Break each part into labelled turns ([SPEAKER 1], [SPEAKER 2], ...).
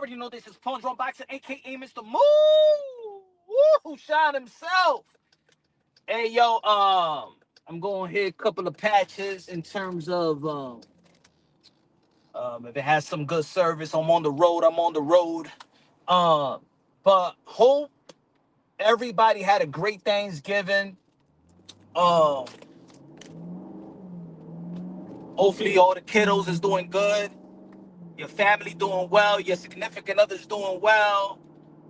[SPEAKER 1] already know this is Punch Drunk Boxing, a.k.a. Mr. Moo. Woo, shine himself. Hey, yo, I'm going to hit a couple of patches in terms of if it has some good service. I'm on the road. But hope everybody had a great Thanksgiving. Um, Hopefully all the kiddos is doing good. Your family doing well. Your significant others doing well.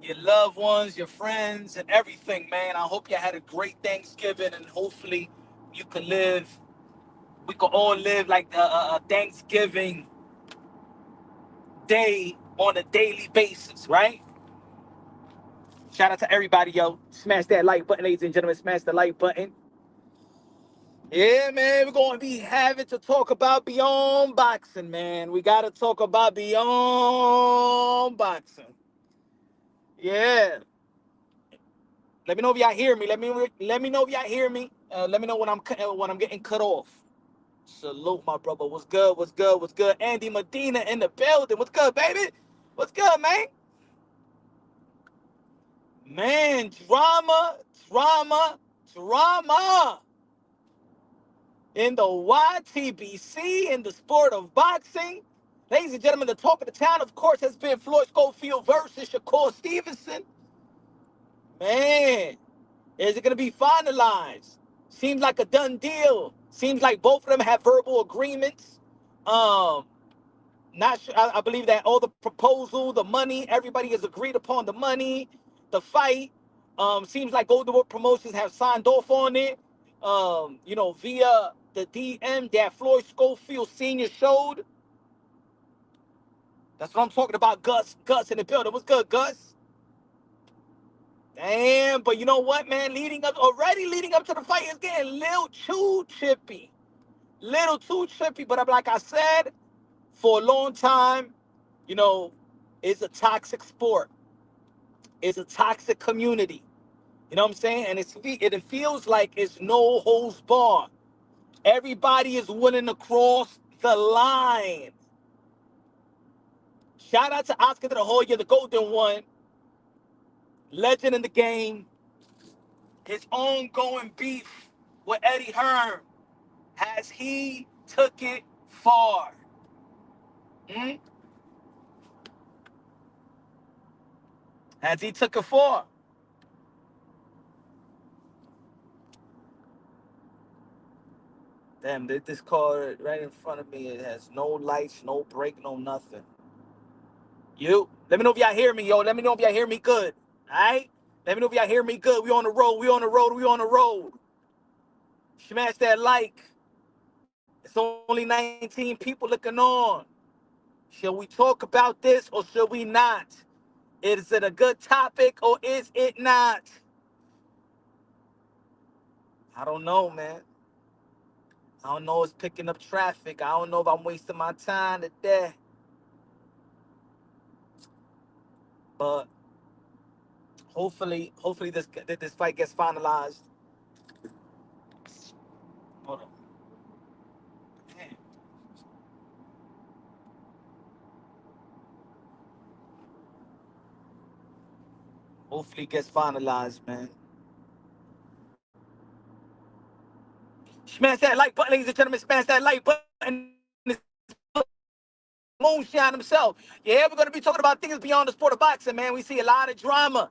[SPEAKER 1] Your loved ones, your friends, and everything, man. I hope you had a great Thanksgiving, and hopefully you could live. We could all live like a Thanksgiving day on a daily basis, right? Shout out to everybody, yo. Smash that like button, ladies and gentlemen. Smash the like button. Yeah, man, we're going to be having to talk about beyond boxing, man. We got to talk about beyond boxing. Yeah. Let me know if y'all hear me. Let me know if y'all hear me. Let me know when I'm getting cut off. Salute, my brother. What's good? What's good? What's good? Andy Medina in the building. What's good, baby? What's good, man? Man, drama, drama, drama in the YTBC, in the sport of boxing. Ladies and gentlemen, the talk of the town, of course, has been Floyd Schofield versus Shakur Stevenson. Man, is it going to be finalized? Seems like a done deal. Seems like both of them have verbal agreements. Um, Not sure. I believe that all the proposal, the money, everybody has agreed upon the money, the fight. Seems like Golden Boy Promotions have signed off on it. Via the DM that Floyd Schofield Sr. showed. That's what I'm talking about. Gus in the building. What's good, Gus? Damn, but you know what, man? Leading up to the fight, it's getting a little too chippy. Little too trippy, but like I said, for a long time, you know, it's a toxic sport. It's a toxic community. You know what I'm saying? And it feels like it's no holds barred. Everybody is willing to cross the line. Shout out to Oscar de la Hoya, the golden one, legend in the game. His ongoing beef with Eddie Hearn. Has he took it far? Hmm? Has he took it far? Damn, this car right in front of me, it has no lights, no brake, no nothing. Let me know if y'all hear me, yo. Let me know if y'all hear me good. All right? Let me know if y'all hear me good. We on the road. We on the road. We on the road. Smash that like. It's only 19 people looking on. Shall we talk about this or should we not? Is it a good topic or is it not? I don't know, man. I don't know. It's picking up traffic. I don't know if I'm wasting my time today. But hopefully this fight gets finalized. Hold on. Damn. Hopefully it gets finalized, man. Smash that like button, ladies and gentlemen. Smash that like button. Moonshine himself. Yeah, we're going to be talking about things beyond the sport of boxing, man. We see a lot of drama.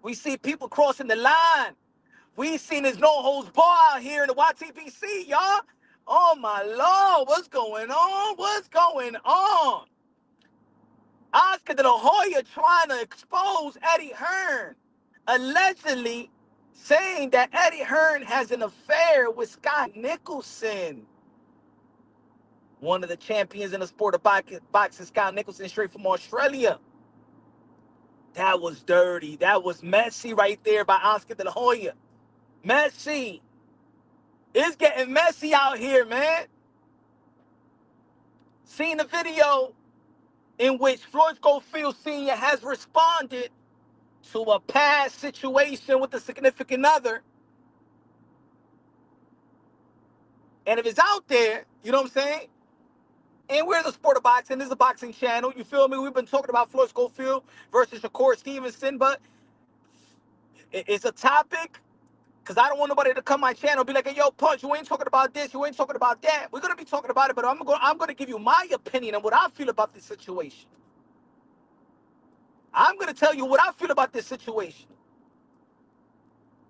[SPEAKER 1] We see people crossing the line. We seen there's no holds bar out here in the YTBC, y'all. Oh, my Lord. What's going on? What's going on? Oscar de la Hoya trying to expose Eddie Hearn, allegedly saying that Eddie Hearn has an affair with Scott Nicholson, one of the champions in the sport of boxing, Scott Nicholson, straight from Australia. That was dirty. That was messy right there by Oscar de la Hoya. Messy. It's getting messy out here, man. Seen the video in which Floyd Schofield Sr. has responded to a past situation with a significant other. And if it's out there, you know what I'm saying? And we're the sport of boxing. This is a boxing channel. You feel me? We've been talking about Floyd Schofield versus Shakur Stevenson, but it's a topic because I don't want nobody to come my channel and be like, hey, yo, Punch, you ain't talking about this, you ain't talking about that. We're gonna be talking about it, but I'm gonna give you my opinion on what I feel about this situation. I'm gonna tell you what I feel about this situation.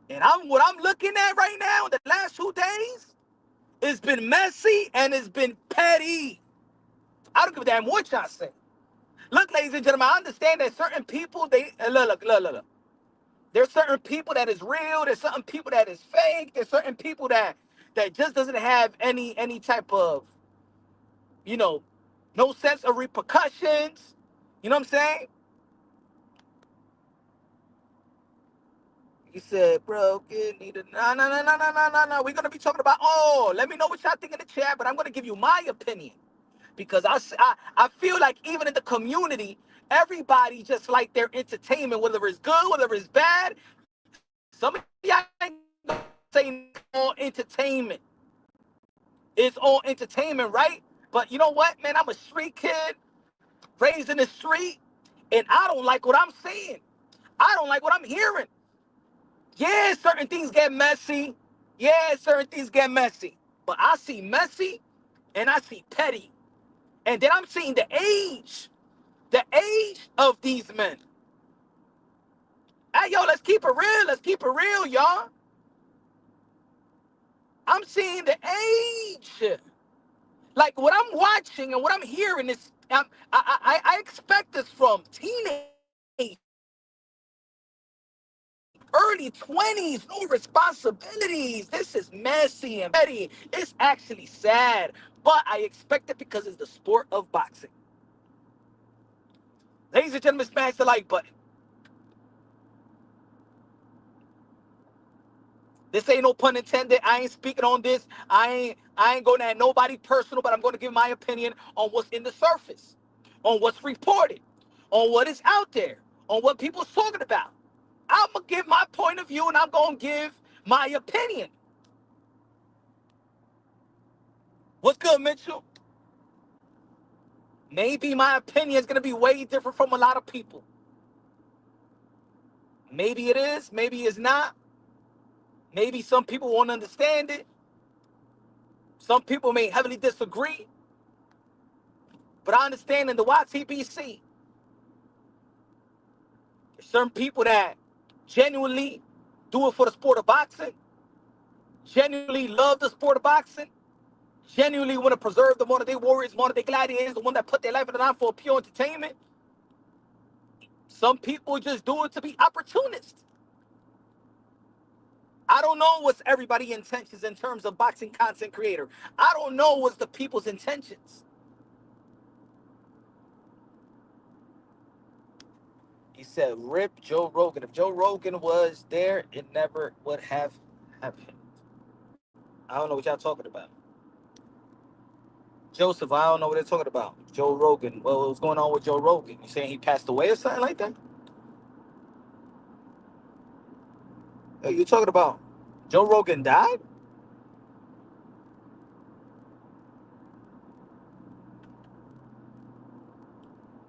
[SPEAKER 1] And what I'm looking at right now, the last 2 days, it's been messy and it's been petty. I don't give a damn what y'all say. Look, ladies and gentlemen, I understand that certain people, look. There's certain people that is real. There's certain people that is fake. There's certain people that just doesn't have any type of, you know, no sense of repercussions. You know what I'm saying? He said, bro, need a no. We're gonna be talking about. Oh, let me know what y'all think in the chat, but I'm gonna give you my opinion because I feel like even in the community, everybody just like their entertainment, whether it's good, whether it's bad. Some of y'all ain't gonna say all entertainment. It's all entertainment, right? But you know what, man? I'm a street kid, raised in the street, and I don't like what I'm seeing. I don't like what I'm hearing. Yeah, certain things get messy. Yeah, certain things get messy. But I see messy and I see petty. And then I'm seeing the age of these men. Hey, yo, let's keep it real. Let's keep it real, y'all. I'm seeing the age. Like what I'm watching and what I'm hearing is, I expect this from teenage, early 20s, no responsibilities. This is messy and petty. It's actually sad, but I expect it because it's the sport of boxing. Ladies and gentlemen, smash the like button. This ain't no pun intended. I ain't speaking on this. I ain't going at nobody personal, but I'm going to give my opinion on what's in the surface, on what's reported, on what is out there, on what people's talking about. I'm gonna give my point of view and I'm gonna give my opinion. What's good, Mitchell? Maybe my opinion is gonna be way different from a lot of people. Maybe it is, maybe it's not. Maybe some people won't understand it. Some people may heavily disagree. But I understand in the YTBC, there's certain people that genuinely do it for the sport of boxing, genuinely love the sport of boxing, genuinely want to preserve the modern day warriors, modern day gladiators, the one that put their life on the line for pure entertainment. Some people just do it to be opportunists. I don't know what's everybody's intentions in terms of boxing content creator. I don't know what's the people's intentions. He said, rip Joe Rogan. If Joe Rogan was there, it never would have happened. I don't know what y'all talking about. Joseph, I don't know what they're talking about. Joe Rogan. Well, what's going on with Joe Rogan? You saying he passed away or something like that? What are you talking about? Joe Rogan died?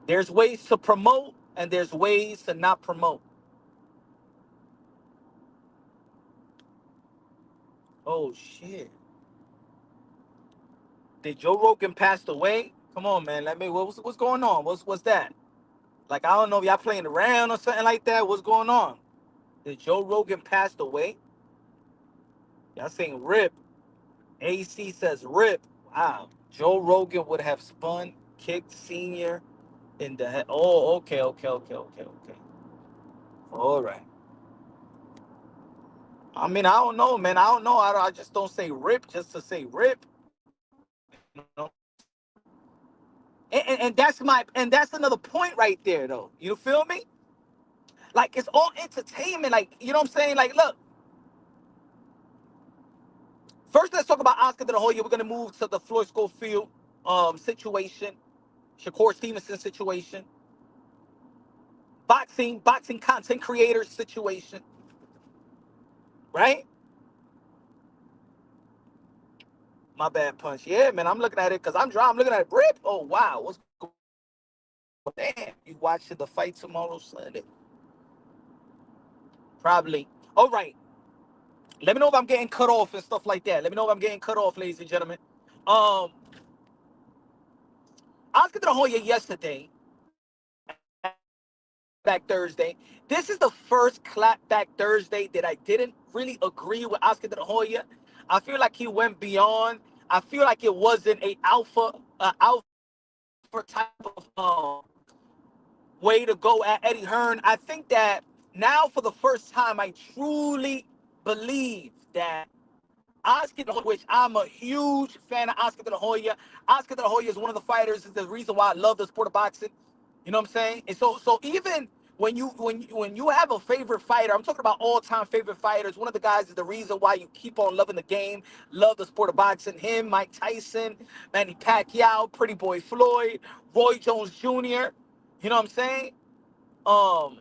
[SPEAKER 1] There's ways to promote and there's ways to not promote. Oh shit. Did Joe Rogan passed away? Come on, man. Let me. What's going on? What's that? Like I don't know if y'all playing around or something like that. What's going on? Did Joe Rogan passed away? Y'all saying rip. AC says rip. Wow. Joe Rogan would have spun, kicked Senior in the head. Oh, okay. All right. I mean, I don't know, man. I don't know. I just don't say rip just to say rip. You know? And that's another point right there, though. You feel me? Like it's all entertainment. Like you know what I'm saying? Like, look. First, let's talk about Oscar de la Hoya. We're gonna move to the Floyd Schofield situation, Shakur Stevenson situation, boxing content creators situation, right? My bad, Punch. Yeah, man, I'm looking at it because I'm driving. I'm looking at it. Rip. Oh, wow. What's going on? Damn. You watching the fight tomorrow Sunday? Probably. All right. Let me know if I'm getting cut off and stuff like that. Let me know if I'm getting cut off, ladies and gentlemen. Um, Oscar De La Hoya yesterday, back Thursday. This is the first clapback Thursday that I didn't really agree with Oscar De La Hoya. I feel like he went beyond. I feel like it wasn't a alpha type of way to go at Eddie Hearn. I think that now for the first time, I truly believe that Oscar De La Hoya, which I'm a huge fan of Oscar De La Hoya. Oscar De La Hoya is one of the fighters. Is the reason why I love the sport of boxing. You know what I'm saying? And so even when you have a favorite fighter, I'm talking about all-time favorite fighters. One of the guys is the reason why you keep on loving the game, love the sport of boxing. Him, Mike Tyson, Manny Pacquiao, Pretty Boy Floyd, Roy Jones Jr. You know what I'm saying? Um,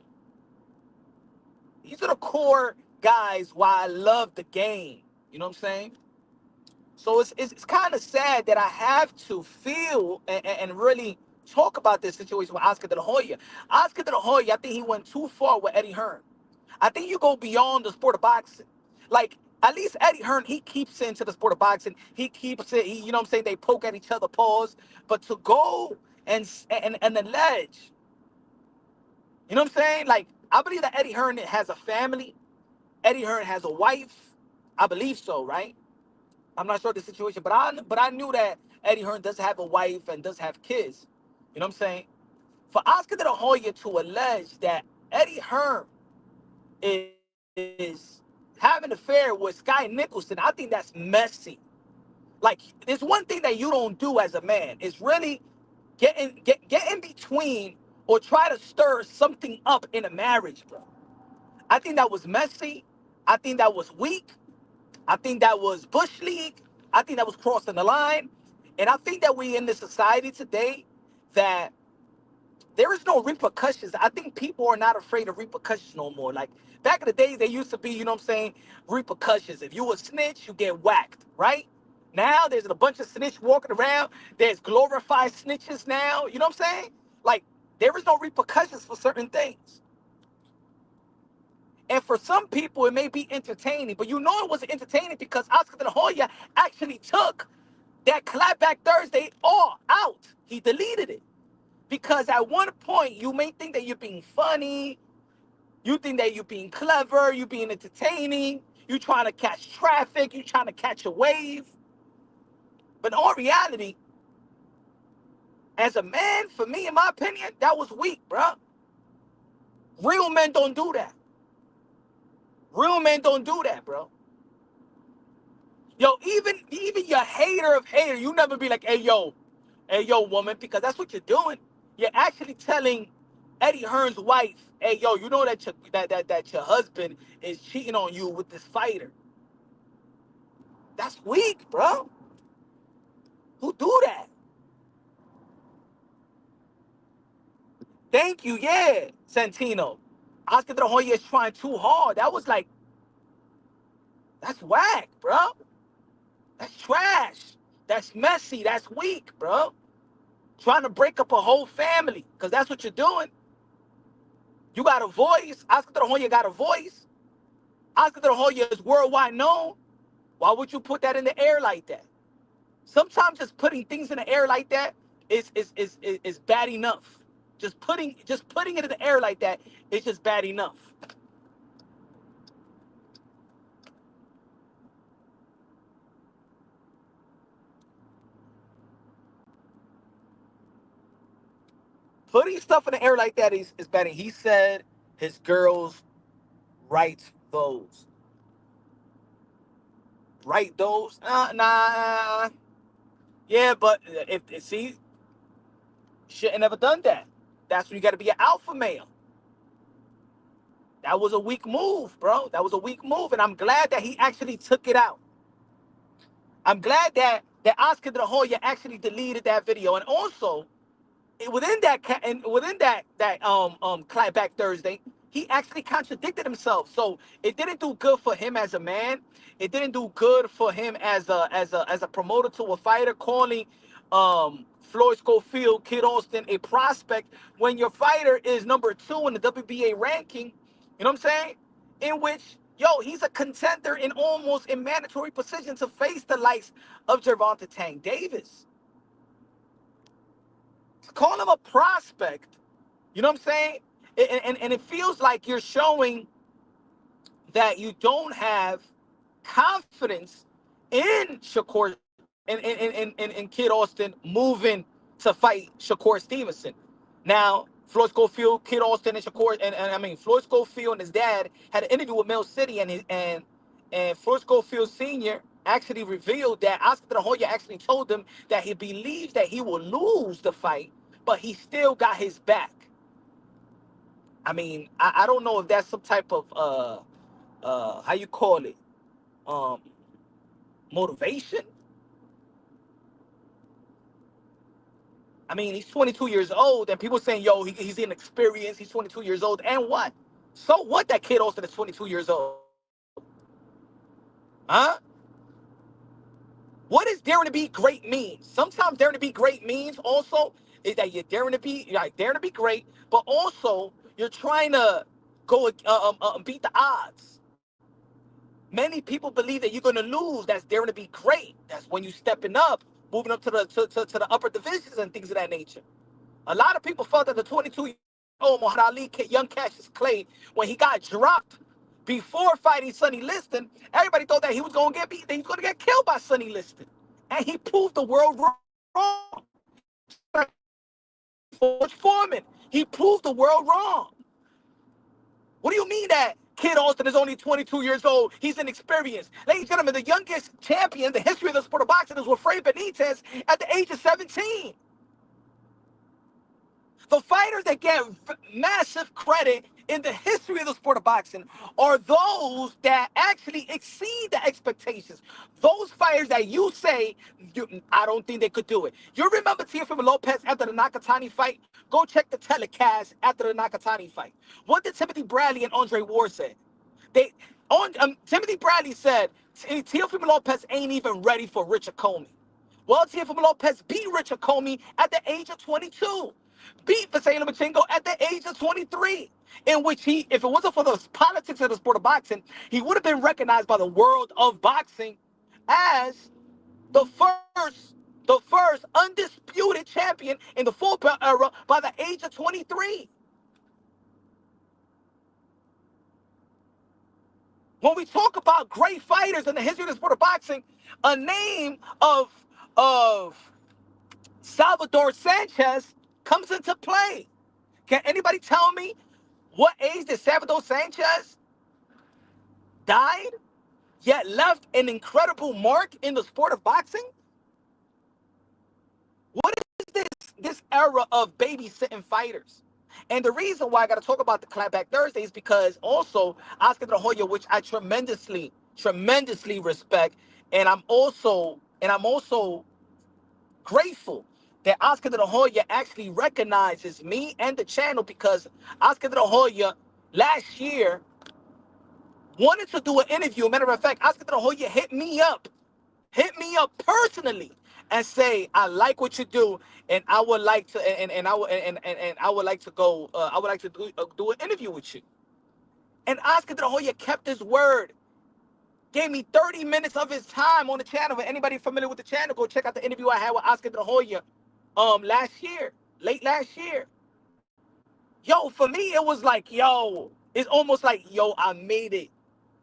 [SPEAKER 1] these are the core guys why I love the game. You know what I'm saying? So it's kind of sad that I have to feel and really talk about this situation with Oscar De La Hoya. Oscar De La Hoya, I think he went too far with Eddie Hearn. I think you go beyond the sport of boxing. Like, at least Eddie Hearn, he keeps into the sport of boxing. He keeps it, you know what I'm saying? They poke at each other, pause. But to go and allege, you know what I'm saying? Like, I believe that Eddie Hearn has a family. Eddie Hearn has a wife. I believe so, right? I'm not sure the situation, but I knew that Eddie Hearn does have a wife and does have kids. You know what I'm saying? For Oscar De La Hoya to allege that Eddie Hearn is having an affair with Sky Nicholson, I think that's messy. Like, there's one thing that you don't do as a man is really get in between or try to stir something up in a marriage, bro. I think that was messy. I think that was weak. I think that was Bush League. I think that was crossing the line. And I think that we in this society today that there is no repercussions. I think people are not afraid of repercussions no more. Like back in the days, they used to be, you know what I'm saying, repercussions. If you a snitch, you get whacked, right? Now there's a bunch of snitch walking around. There's glorified snitches now. You know what I'm saying? Like there is no repercussions for certain things. And for some people, it may be entertaining, but you know it wasn't entertaining because Oscar De La Hoya actually took that clapback Thursday all out. He deleted it. Because at one point, you may think that you're being funny, you think that you're being clever, you're being entertaining, you're trying to catch traffic, you're trying to catch a wave. But in all reality, as a man, for me, in my opinion, that was weak, bro. Real men don't do that. Real men don't do that, bro. Yo, even your hater of hater, you never be like, hey yo, woman, because that's what you're doing. You're actually telling Eddie Hearn's wife, hey yo, you know that your husband is cheating on you with this fighter. That's weak, bro. Who do that? Thank you, yeah, Santino. Oscar De La Hoya is trying too hard. That was like, that's whack, bro. That's trash. That's messy. That's weak, bro. Trying to break up a whole family, because that's what you're doing. You got a voice. Oscar De La Hoya got a voice. Oscar De La Hoya is worldwide known. Why would you put that in the air like that? Sometimes just putting things in the air like that is bad enough. Just putting it in the air like that is just bad enough. Putting stuff in the air like that is bad. And he said his girls write those. Write those? Nah. Yeah, but if see, shouldn't never done that. That's when you got to be an alpha male. That was a weak move, bro. That was a weak move, and I'm glad that he actually took it out. I'm glad that Oscar De La Hoya actually deleted that video, and also within that clapback Thursday, he actually contradicted himself. So it didn't do good for him as a man. It didn't do good for him as a promoter to a fighter, calling Floyd Schofield, Kid Austin a prospect when your fighter is number 2 in the WBA ranking. You know what I'm saying? In which, yo, he's a contender in almost a mandatory position to face the likes of Gervonta Tank Davis. To call him a prospect, you know what I'm saying? And it feels like you're showing that you don't have confidence in Shakur and Kid Austin moving to fight Shakur Stevenson. Now, Floyd Schofield, Kid Austin, and Shakur, and I mean Floyd Schofield and his dad had an interview with Mill City, and Floyd Schofield Sr. actually revealed that Oscar De La Hoya actually told him that he believes that he will lose the fight, but he still got his back. I mean, I don't know if that's some type of how you call it, um motivation. I mean, he's 22 years old, and people saying, yo, he's inexperienced, he's 22 years old, and what? So what that Kid Austin is 22 years old? Huh? What does daring to be great mean? Sometimes daring to be great means also is that you're daring to be great, but also you're trying to go beat the odds. Many people believe that you're going to lose. That's daring to be great. That's when you stepping up, moving up to the upper divisions and things of that nature. A lot of people felt that the 22-year-old Muhammad Ali, young Cassius Clay, when he got dropped before fighting Sonny Liston, everybody thought that he was going to get beat, that he was going to get killed by Sonny Liston. And he proved the world wrong. George Foreman, he proved the world wrong. What do you mean that Kid Austin is only 22 years old? He's inexperienced. Ladies and gentlemen, the youngest champion in the history of the sport of boxing is Wilfredo Benitez at the age of 17. The fighters that get massive credit in the history of the sport of boxing are those that actually exceed the expectations. Those fighters that you say, I don't think they could do it. You remember Teofimo Lopez after the Nakatani fight? Go check the telecast after the Nakatani fight. What did Timothy Bradley and Andre Ward say? Timothy Bradley said, Teofimo Lopez ain't even ready for Richard Comey. Well, Teofimo Lopez beat Richard Comey at the age of 22. Beat Vasily Lomachenko at the age of 23, in which he, if it wasn't for the politics of the sport of boxing, he would have been recognized by the world of boxing as the first undisputed champion in the full belt era by the age of 23. When we talk about great fighters in the history of the sport of boxing, a name of Salvador Sanchez comes into play. Can anybody tell me what age did Salvador Sanchez died, yet left an incredible mark in the sport of boxing? What is this era of babysitting fighters? And the reason why I got to talk about the Clapback Thursday is because also Oscar De La Hoya, which I tremendously respect, and I'm also grateful that Oscar De La Hoya actually recognizes me and the channel, because Oscar De La Hoya last year wanted to do an interview. Matter of fact, Oscar De La Hoya hit me up personally and say, I like what you do, and I would like to I would like to go I would like to do an interview with you. And Oscar De La Hoya kept his word. Gave me 30 minutes of his time on the channel. For anybody familiar with the channel, go check out the interview I had with Oscar De La Hoya late last year. Yo, for me, it was like, yo, it's almost like, yo, I made it.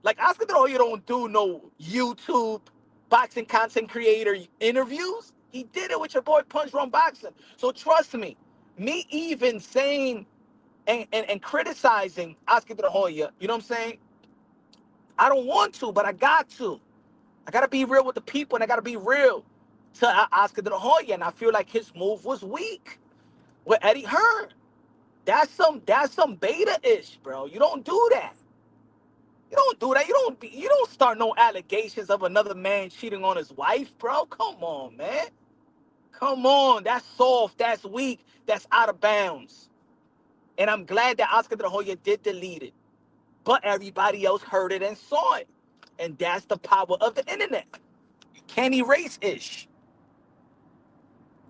[SPEAKER 1] Like, Oscar De La Hoya don't do no YouTube boxing content creator interviews. He did it with your boy Punch Drunk Boxing. So trust me even saying and criticizing Oscar De La Hoya, you know what I'm saying? I don't want to, but I got to. I got to be real with the people, and I got to be real to Oscar De La Hoya. And I feel like his move was weak with Eddie Hearn. That's some beta-ish, bro. You don't do that. You don't do that. You don't start no allegations of another man cheating on his wife, bro. Come on, man. Come on. That's soft. That's weak. That's out of bounds. And I'm glad that Oscar De La Hoya did delete it. But everybody else heard it and saw it. And that's the power of the internet. You can't erase ish.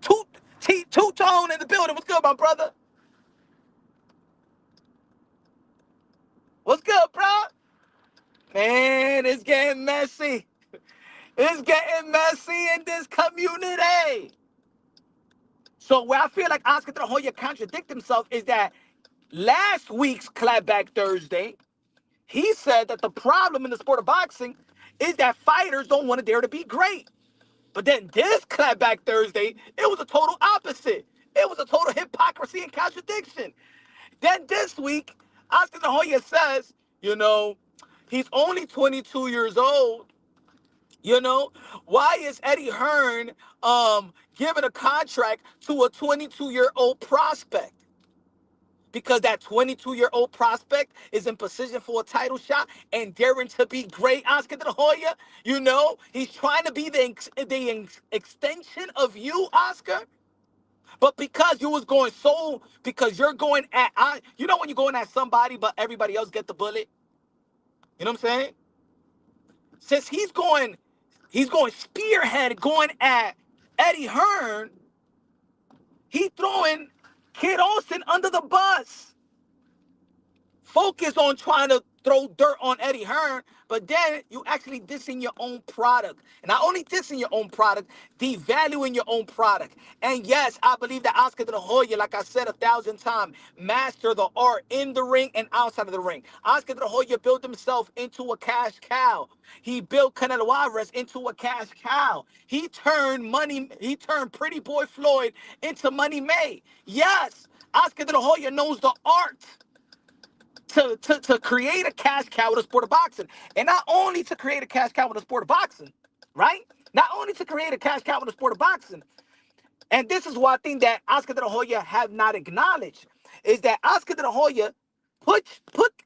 [SPEAKER 1] Two-tone in the building. What's good, my brother? What's good, bro? Man, it's getting messy. It's getting messy in this community. So where I feel like Oscar De La Hoya contradict himself is that last week's Clapback Thursday, he said that the problem in the sport of boxing is that fighters don't want to dare to be great. But then this Clapback Thursday, it was a total opposite. It was a total hypocrisy and contradiction. Then this week, Oscar De La Hoya says, he's only 22 years old. Why is Eddie Hearn giving a contract to a 22-year-old prospect? Because that 22-year-old prospect is in position for a title shot and daring to be great, Oscar De La Hoya. He's trying to be the extension of you, Oscar. But because because you're going at, when you're going at somebody, but everybody else get the bullet. You know what I'm saying? Since he's going spearhead, going at Eddie Hearn, he throwing Kid Austin under the bus. Focus on trying to throw dirt on Eddie Hearn, but then you actually dissing your own product. And not only dissing your own product, devaluing your own product. And yes, I believe that Oscar De La Hoya, like I said 1,000 times, master the art in the ring and outside of the ring. Oscar De La Hoya built himself into a cash cow. He built Canelo Alvarez into a cash cow. He turned Pretty Boy Floyd into Money May. Yes, Oscar De La Hoya knows the art to create a cash cow with the sport of boxing. And not only to create a cash cow with the sport of boxing, right? Not only to create a cash cow with the sport of boxing. And this is what I think that Oscar De La Hoya have not acknowledged, is that Oscar De La Hoya put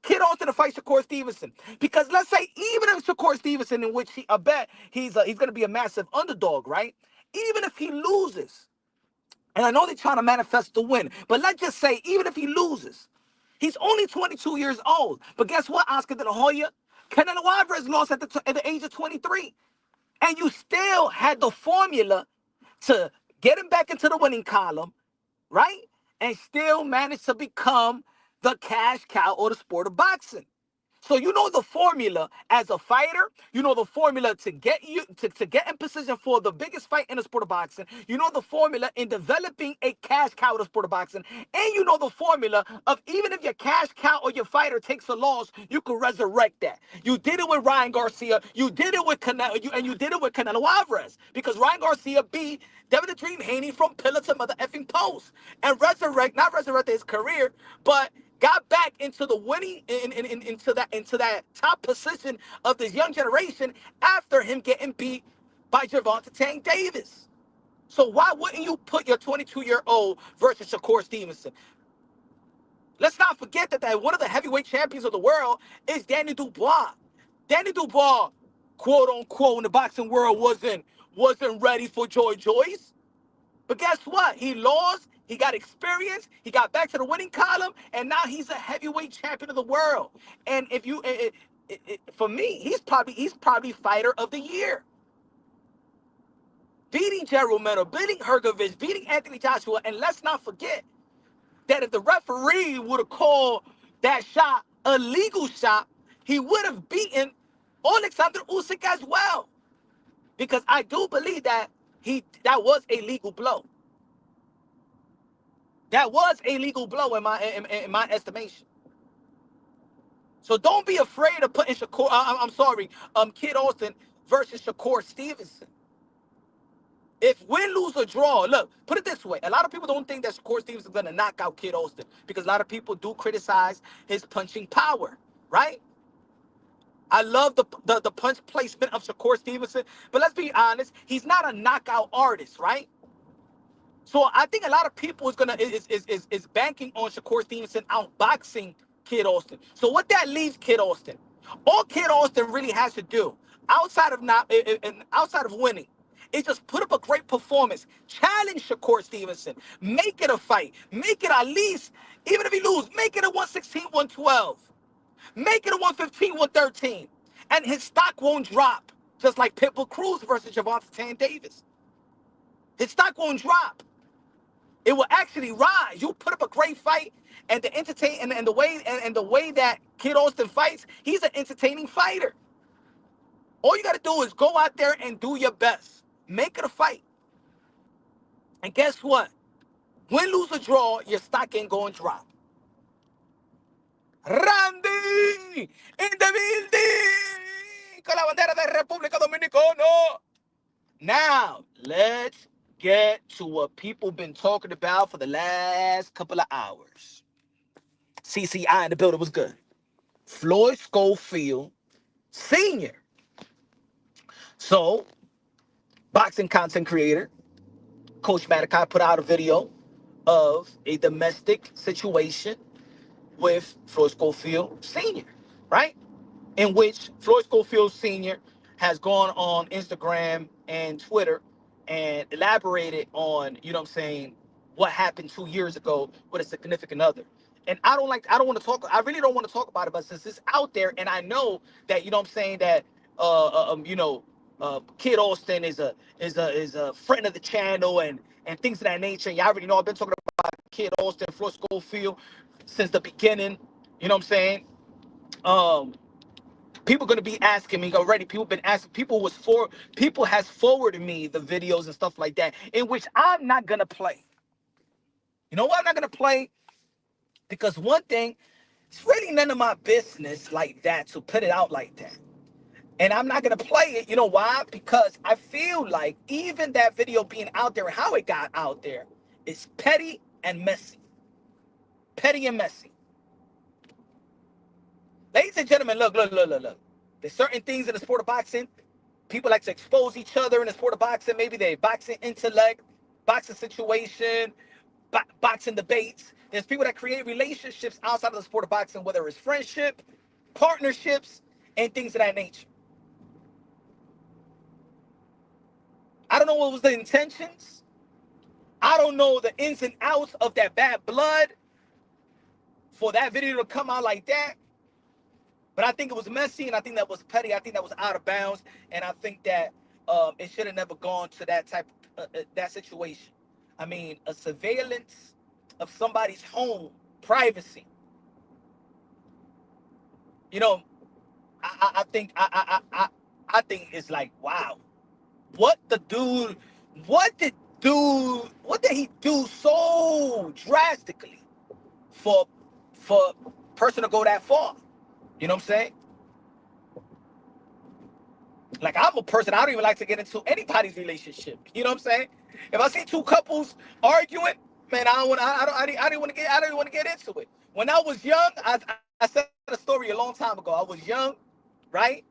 [SPEAKER 1] Kid Austin to fight Shakur Stevenson. Because let's say even if Shakur Stevenson, in which I bet he's going to be a massive underdog, right? Even if he loses, and I know they're trying to manifest the win, but let's just say even if he loses, he's only 22 years old. But guess what, Oscar De La Hoya? Canelo Alvarez lost at the age of 23. And you still had the formula to get him back into the winning column, right? And still manage to become the cash cow or the sport of boxing. So you know the formula as a fighter. You know the formula to get you to get in position for the biggest fight in the sport of boxing. You know the formula in developing a cash cow in the sport of boxing. And you know the formula of even if your cash cow or your fighter takes a loss, you can resurrect that. You did it with Ryan Garcia. You did it with Canelo, and you did it with Canelo Alvarez. Because Ryan Garcia beat Devin the Dream Haney from pillar to mother effing post. And not resurrected his career, but got back into the winning into that top position of this young generation after him getting beat by Gervonta Tank Davis. So why wouldn't you put your 22-year-old versus Shakur Stevenson? Let's not forget that one of the heavyweight champions of the world is Danny Dubois. Danny Dubois, quote unquote, in the boxing world wasn't ready for Joy Joyce. But guess what? He lost. He got experience. He got back to the winning column, and now he's a heavyweight champion of the world. And if you, for me, he's probably fighter of the year. Beating Gerald Miller, beating Hergovich, beating Anthony Joshua, and let's not forget that if the referee would have called that shot a legal shot, he would have beaten Alexander Usyk as well, because I do believe that was a legal blow. That was a legal blow in my estimation. So don't be afraid of putting Kid Austin versus Shakur Stevenson. If win, lose, or draw, look, put it this way. A lot of people don't think that Shakur Stevenson is going to knock out Kid Austin because a lot of people do criticize his punching power, right? I love the punch placement of Shakur Stevenson, but let's be honest, he's not a knockout artist, right? So I think a lot of people is banking on Shakur Stevenson outboxing Kid Austin. So what that leaves Kid Austin, all Kid Austin really has to do outside of winning, is just put up a great performance. Challenge Shakur Stevenson. Make it a fight. Make it at least, even if he lose, make it a 116, 112. Make it a 115, 113. And his stock won't drop. Just like Pitbull Cruz versus Javante Tan Davis. His stock won't drop. It will actually rise. You put up a great fight, and the entertain and the way that Kid Austin fights, he's an entertaining fighter. All you gotta do is go out there and do your best. Make it a fight. And guess what? Win, lose, or draw, your stock ain't going to drop. Randy in the building con la bandera de República Dominicana. Now, let's get to what people been talking about for the last couple of hours. CCI in the building was good. Floyd Schofield Sr. So, boxing content creator, Coach Malachi put out a video of a domestic situation with Floyd Schofield Sr., right? In which Floyd Schofield Sr. has gone on Instagram and Twitter and elaborated on, you know what I'm saying, what happened 2 years ago with a significant other. And I really don't want to talk about it, but since it's out there and I know that, you know what I'm saying, that, Kid Austin is a friend of the channel and things of that nature. Y'all already know I've been talking about Kid Austin, Floyd Schofield since the beginning. You know what I'm saying? People gonna be asking me already. People has forwarded me the videos and stuff like that, in which I'm not gonna play. You know what? I'm not gonna play because one thing, it's really none of my business like that to put it out like that. And I'm not gonna play it. You know why? Because I feel like even that video being out there, how it got out there, is petty and messy. Petty and messy. Ladies and gentlemen, look. There's certain things in the sport of boxing. People like to expose each other in the sport of boxing. Maybe they boxing intellect, boxing situation, boxing debates. There's people that create relationships outside of the sport of boxing, whether it's friendship, partnerships, and things of that nature. I don't know what was the intentions. I don't know the ins and outs of that bad blood for that video to come out like that. But I think it was messy, and I think that was petty. I think that was out of bounds, and I think that it should have never gone to that type of that situation. I mean, a surveillance of somebody's home, privacy. You know, I think it's like, wow, what did he do so drastically for person to go that far? You know what I'm saying? Like, I'm a person, I don't even like to get into anybody's relationship. You know what I'm saying? If I see two couples arguing, man, I didn't want to get into it. When I was young, I said a story a long time ago. I was young, right?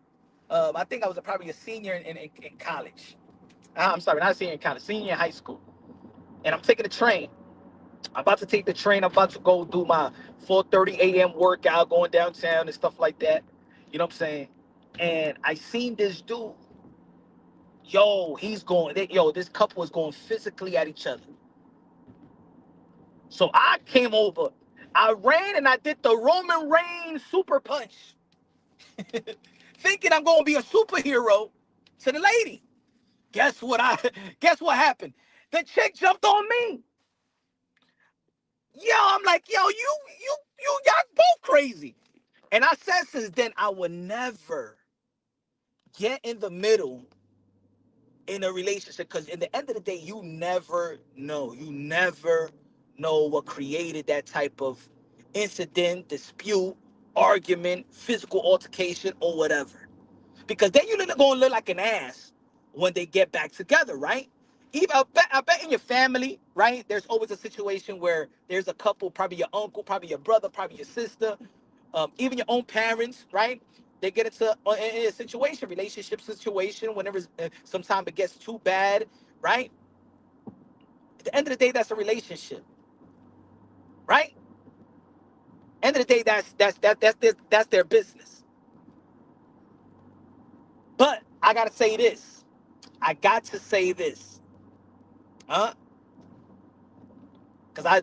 [SPEAKER 1] I think I was probably a senior in college. I'm sorry, not a senior in college, senior in high school. And I'm taking the train. I'm about to take the train. I'm about to go do my 4:30 a.m. workout, going downtown and stuff like that. You know what I'm saying? And I seen this dude. This couple is going physically at each other. So I came over. I ran and I did the Roman Reigns super punch. Thinking I'm going to be a superhero to the lady. Guess what happened? The chick jumped on me. Yo, I'm like, y'all both crazy. And I said since then, I would never get in the middle in a relationship, because in the end of the day, you never know. You never know what created that type of incident, dispute, argument, physical altercation, or whatever. Because then you're going to look like an ass when they get back together, right? Even I bet in your family, right, there's always a situation where there's a couple, probably your uncle, probably your brother, probably your sister, even your own parents, right? They get into a situation, relationship situation, whenever sometimes it gets too bad, right? At the end of the day, that's a relationship, right? End of the day, that's their business. But I gotta say this: I got to say this, huh? Because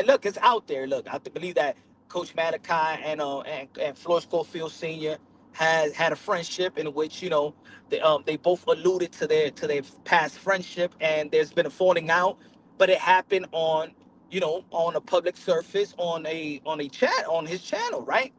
[SPEAKER 1] look, it's out there. Look, I believe that Coach Malachi and Floyd Schofield Senior has had a friendship in which they both alluded to their past friendship, and there's been a falling out, but it happened on a public surface on a chat on his channel, right?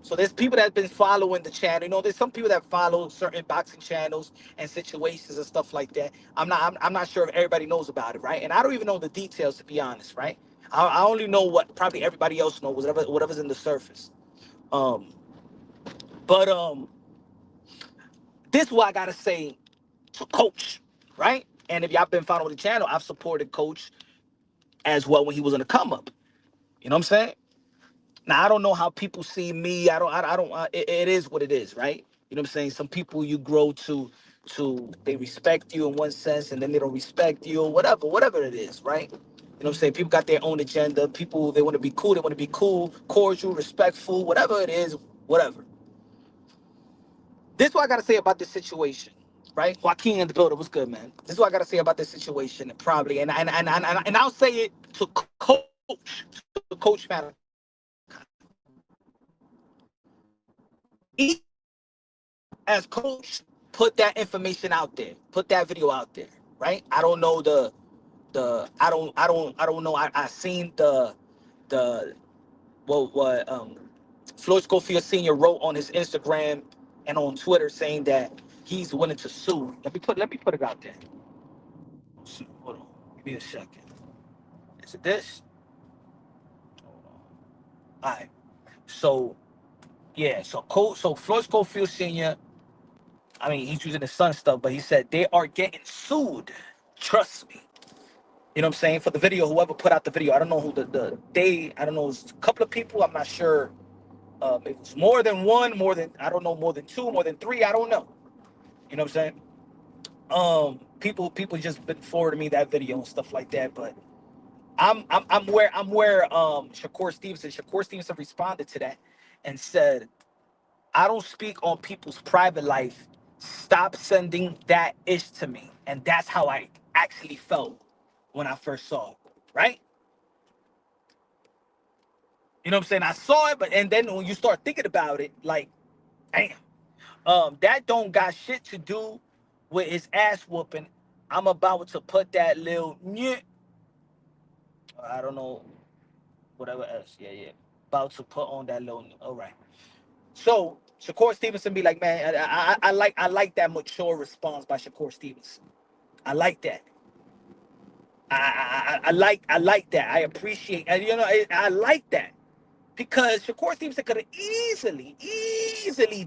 [SPEAKER 1] So there's people that have been following the channel. There's some people that follow certain boxing channels and situations and stuff like that. I'm not sure if everybody knows about it, right? And I don't even know the details, to be honest, right? I only know what probably everybody else knows, whatever's in the surface. Um, but this is what I gotta say to Coach, right? And if y'all been following the channel, I've supported Coach as well when he was on the come up. You know what I'm saying? Now I don't know how people see me. It is what it is, right? You know what I'm saying? Some people you grow to they respect you in one sense, and then they don't respect you, or whatever it is, right? You know what I'm saying? People got their own agenda. People, they want to be cool. They want to be cool, cordial, respectful, whatever it is, whatever. This is what I gotta say about this situation, right? Joaquin in the building, what's good, man? This is what I gotta say about this situation, probably, and I'll say it to Coach Matter. As Coach put that information out there, put that video out there, right? I don't know I don't know. I seen the what Floyd Schofield Senior wrote on his Instagram and on Twitter saying that he's willing to sue. Let me put it out there. Hold on, give me a second. Is it this? Hold on. All right. So yeah, so Floyd Schofield Senior. I mean, he's using his son stuff, but he said they are getting sued. Trust me. You know what I'm saying? For the video, whoever put out the video, I don't know who I don't know, it's a couple of people. I'm not sure. It was more than one, I don't know, more than two, more than three. I don't know. You know what I'm saying? People just been forwarding me that video and stuff like that. But I'm where Shakur Stevenson responded to that and said, I don't speak on people's private life. Stop sending that ish to me. And that's how I actually felt when I first saw it, right? You know what I'm saying? I saw it, and then when you start thinking about it, like, damn, that don't got shit to do with his ass whooping. I'm about to put that little, I don't know, whatever else. Yeah, yeah. About to put on that little, all right. So Shakur Stevenson be like, man, I like that mature response by Shakur Stevenson. I like that. I like that. I appreciate, and I like that because Shakur Stevenson could have easily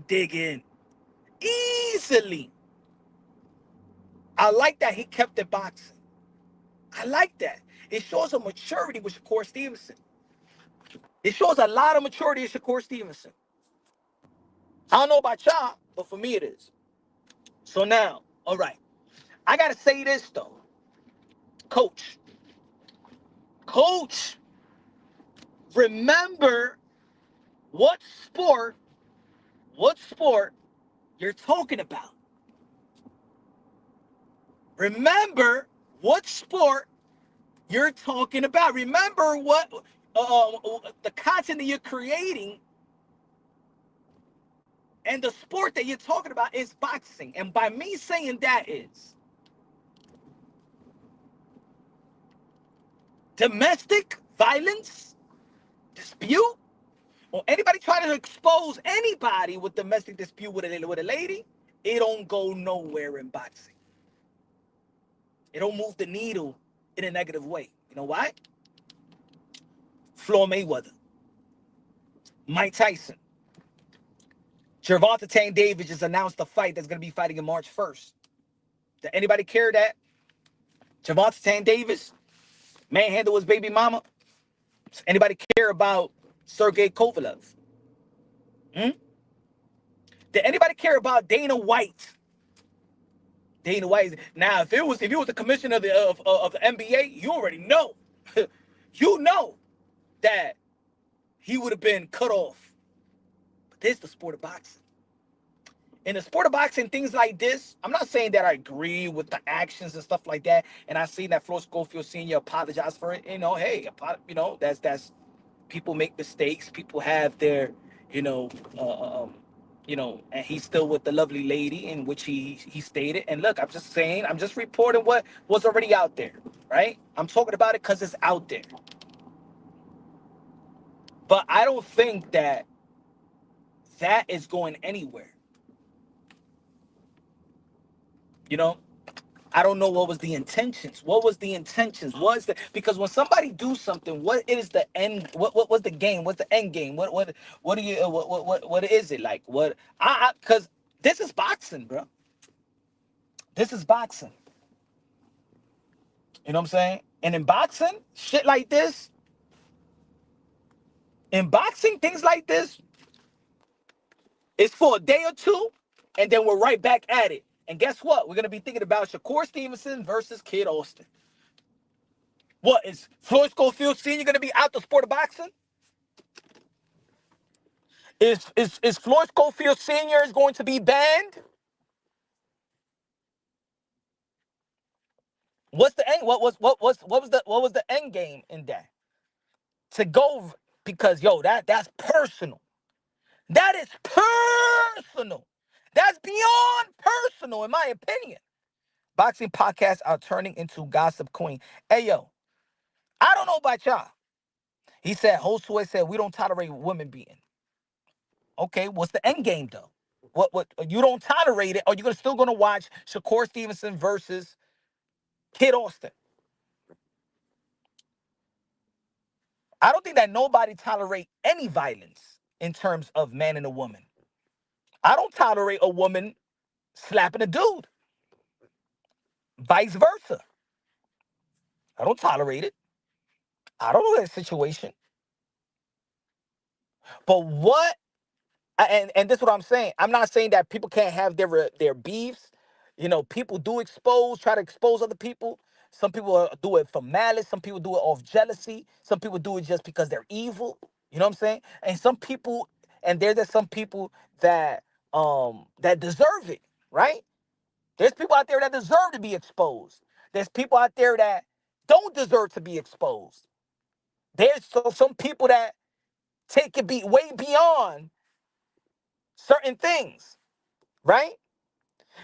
[SPEAKER 1] dig in, easily. I like that he kept it boxing. I like that. It shows a maturity with Shakur Stevenson. It shows a lot of maturity in Shakur Stevenson. I don't know about y'all, but for me it is. So now, all right, I gotta say this though, Coach. Coach, remember what sport, what sport you're talking about. Remember what sport you're talking about. Remember what the content that you're creating and the sport that you're talking about is boxing. And by me saying that is domestic violence dispute, or anybody trying to expose anybody with domestic dispute with a lady, it don't go nowhere in boxing. It don't move the needle in a negative way. You know why? Floyd Mayweather, Mike Tyson, Gervonta Tank Davis just announced the fight that's going to be fighting in March 1st. Did anybody care that Gervonta Tank Davis manhandled his baby mama? Does anybody care about Sergey Kovalev? Hmm? Did anybody care about Dana White? Dana White. Now, if you was the commissioner of the NBA, you already know. You know that he would have been cut off. But this is the sport of boxing. in the sport of boxing, things like this, I'm not saying that I agree with the actions and stuff like that. And I seen that Floyd Schofield Sr. apologize for it. Hey, that's people make mistakes. People have their, you know, and he's still with the lovely lady in which he stated. And look, I'm just saying, I'm just reporting what was already out there, right? I'm talking about it because it's out there. But I don't think that that is going anywhere. You know, I don't know what was the intentions. What was the intentions? Was the because when somebody do something, what is the end? What was the game? What's the end game? What do you what is it like? What I because this is boxing, bro. This is boxing. You know what I'm saying? And in boxing, shit like this, in boxing, things like this, it's for a day or two, and then we're right back at it. And guess what? We're gonna be thinking about Shakur Stevenson versus Kid Austin. What is Floyd Schofield Sr. gonna be out the sport of boxing? Is Floyd Schofield Sr. is going to be banned? What's the end? What was the end game in that? To go because that's personal. That is personal. That's beyond personal, in my opinion. Boxing podcasts are turning into gossip queen. Hey yo, I don't know about y'all. He said, Josue said we don't tolerate women beating. Okay, what's the end game though? What you don't tolerate it? Are you still gonna watch Shakur Stevenson versus Kid Austin? I don't think that nobody tolerate any violence in terms of man and a woman. I don't tolerate a woman slapping a dude. Vice versa. I don't tolerate it. I don't know that situation. But what and this is what I'm saying. I'm not saying that people can't have their beefs. People do try to expose other people. Some people do it for malice. Some people do it off jealousy. Some people do it just because they're evil. You know what I'm saying? And some people, and there's some people that deserve it, right? There's people out there that deserve to be exposed. There's people out there that don't deserve to be exposed. There's some people that take it way beyond certain things, right?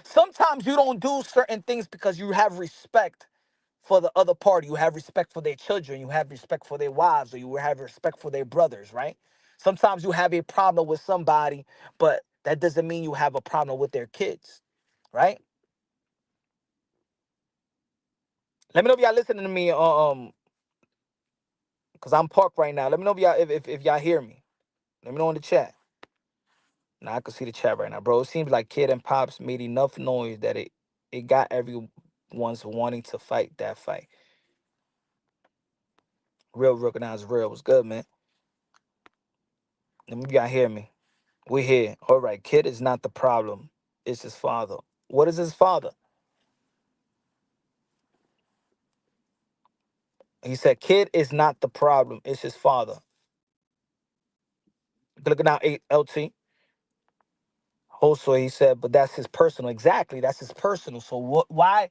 [SPEAKER 1] Sometimes you don't do certain things because you have respect for the other party. You have respect for their children. You have respect for their wives, or you have respect for their brothers, right? Sometimes you have a problem with somebody, but that doesn't mean you have a problem with their kids, right? Let me know if y'all listening to me, because I'm parked right now. Let me know if y'all hear me. Let me know in the chat. Now I can see the chat right now, bro. It seems like Kid and Pops made enough noise that it got everyone's wanting to fight that fight. Real recognize real. What's good, man? Let me y'all hear me. We here. All right. Kid is not the problem. It's his father. What is his father? He said, Kid is not the problem. It's his father. Looking out, LT. Also, he said, but that's his personal. Exactly. That's his personal. So why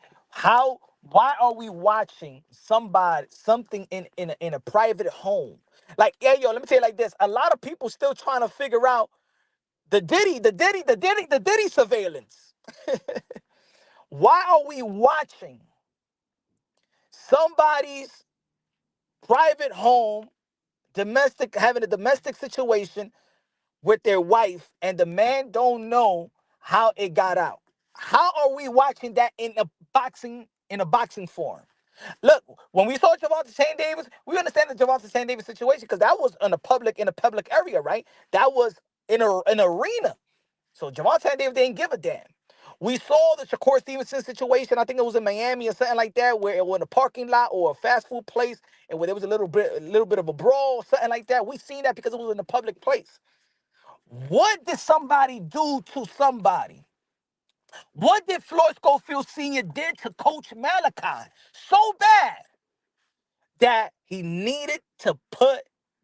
[SPEAKER 1] are we watching something in a private home? Like, yeah, yo, let me tell you like this. A lot of people still trying to figure out the Diddy surveillance. Why are we watching somebody's private home, having a domestic situation with their wife, and the man don't know how it got out? How are we watching that in a boxing form? Look, when we saw Javante St. Davis, we understand the Javante St. Davis situation because that was in a public area, right? That was in an arena. So Javante Davis didn't give a damn. We saw the Shakur Stevenson situation. I think it was in Miami or something like that, where it was in a parking lot or a fast food place, and where there was a little bit of a brawl, something like that. We seen that because it was in a public place. What did somebody do to somebody? What did Floyd Schofield Sr. did to Coach Malachi so bad that he needed to put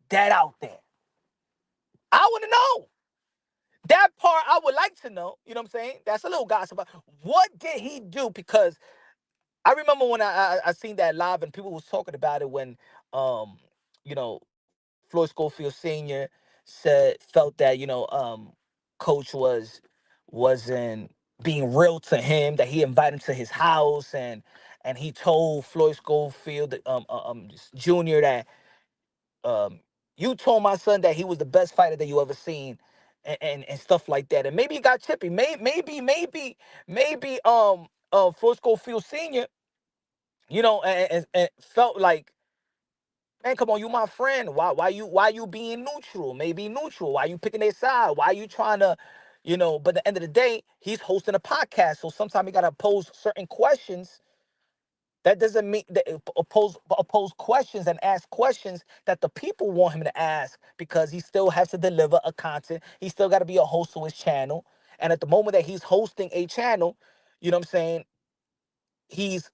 [SPEAKER 1] that out there? I want to know. That part I would like to know. You know what I'm saying? That's a little gossip. What did he do? Because I remember when I seen that live and people was talking about it when um you know Floyd Schofield Senior felt that Coach wasn't being real to him, that he invited him to his house, and he told Floyd Schofield Junior that um you told my son that he was the best fighter that you ever seen, and stuff like that. And maybe he got chippy. Maybe Floyd Schofield Senior, and felt like, man, come on, you my friend. Why you being neutral? Maybe neutral. Why you picking their side? Why you trying to, But at the end of the day, he's hosting a podcast, so sometimes he gotta pose certain questions. That doesn't mean that oppose questions and ask questions that the people want him to ask, because he still has to deliver a content. He still got to be a host to his channel. And at the moment that he's hosting a channel, you know what I'm saying? He's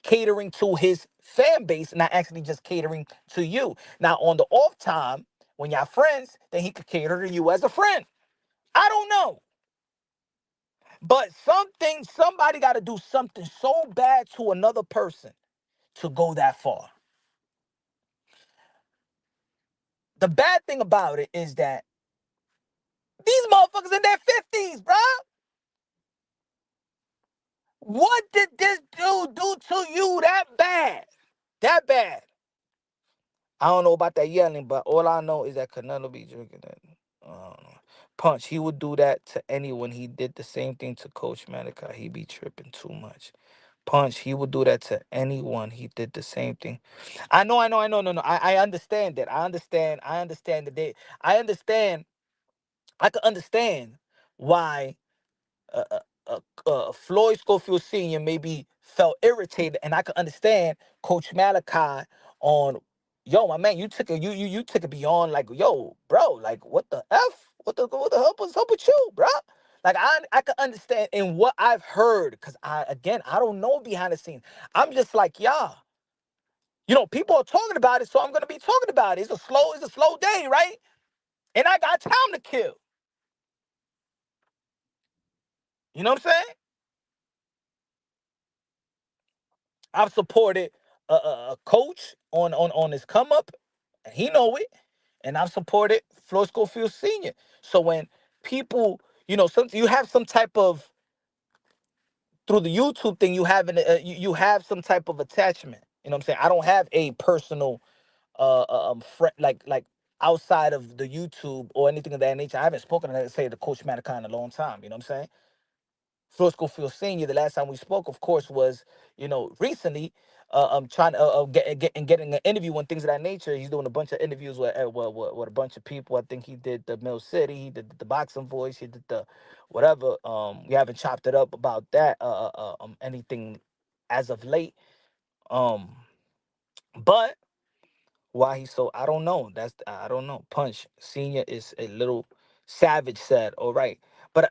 [SPEAKER 1] catering to his fan base, not actually just catering to you. Now, on the off time, when y'all friends, then he could cater to you as a friend. I don't know. But somebody got to do something so bad to another person to go that far. The bad thing about it is that these motherfuckers in their 50s, bro. What did this dude do to you that bad? That bad. I don't know about that yelling, but all I know is that Canelo be drinking that. Punch. He would do that to anyone. He did the same thing to Coach Malachi. He be tripping too much. Punch. He would do that to anyone. He did the same thing. I know. No. I understand that. I understand that I understand. I can understand why uh, uh, Floyd Schofield Senior maybe felt irritated, and I can understand Coach Malachi on, yo, my man, you took it beyond, like, yo, bro, like, what the f, what the hell was up with you, bro? Like, I can understand in what I've heard, because I don't know behind the scenes. I'm just like, yeah, people are talking about it, so I'm gonna be talking about it. It's a slow day, right? And I got time to kill. You know what I'm saying? I've supported a coach on his come up, and he know it. And I've supported Floyd Schofield Senior. So when people, you have some type of, through the YouTube thing, you have some type of attachment. You know what I'm saying? I don't have a personal friend, like outside of the YouTube or anything of that nature. I haven't spoken to, say, the Coach Malachi in a long time. You know what I'm saying? Floyd Schofield Senior, the last time we spoke, of course, was, recently. Trying to getting an interview and things of that nature. He's doing a bunch of interviews with a bunch of people. I think he did the Mill City, he did the Boxing Voice, he did the whatever. We haven't chopped it up about that anything as of late. Um, but why he's so, I don't know. I don't know. Punch Senior is a little savage. Said, all right, but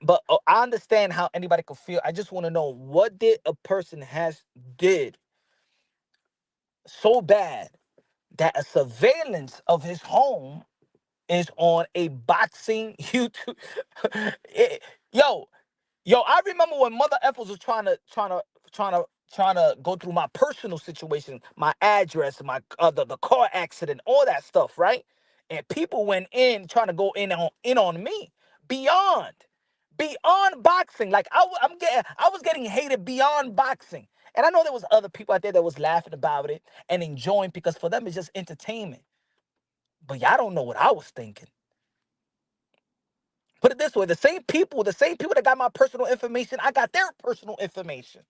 [SPEAKER 1] I understand how anybody could feel. I just want to know, what did a person has did so bad that a surveillance of his home is on a boxing YouTube. It- yo, I remember when Mother Effels was trying to go through my personal situation, my address, my the car accident, all that stuff, right? And people went in trying to go in on me beyond beyond boxing. Like, I was getting hated beyond boxing. And I know there was other people out there that was laughing about it and enjoying, because for them it's just entertainment. But y'all don't know what I was thinking. Put it this way: the same people that got my personal information, I got their personal information.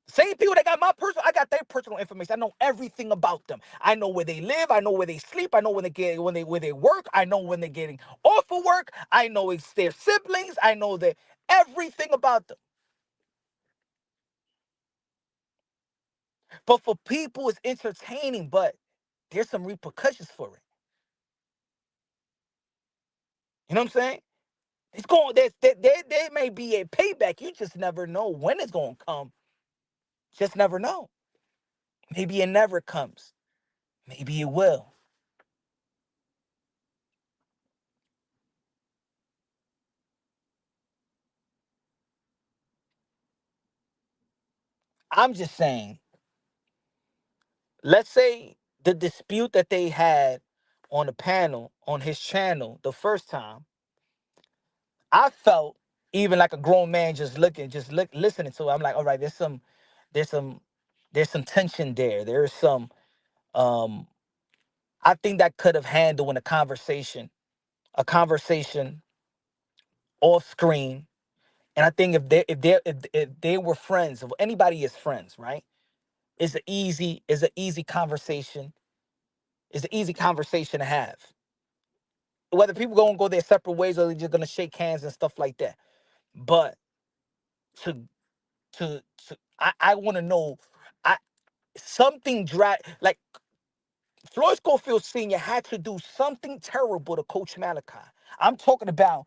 [SPEAKER 1] Same people that got I got their personal information. I know everything about them. I know where they live. I know where they sleep. I know where they work. I know when they're getting off of work. I know it's their siblings. I know that everything about them. But for people, it's entertaining, but there's some repercussions for it. You know what I'm saying? It's going. There may be a payback. You just never know when it's going to come. Just never know. Maybe it never comes. Maybe it will. I'm just saying, let's say the dispute that they had on the panel on his channel the first time, I felt even like a grown man just looking, just listening to it. I'm like, all right, there's some, there's some tension there. There's some, um, I think that could have handled in a conversation off screen. And I think if they were friends, if anybody is friends, right? It's an easy conversation. It's an easy conversation to have. Whether people gonna go their separate ways or they're just gonna shake hands and stuff like that. But to I want to know, I something like Floyd Schofield Sr. had to do something terrible to Coach Malachi. I'm talking about,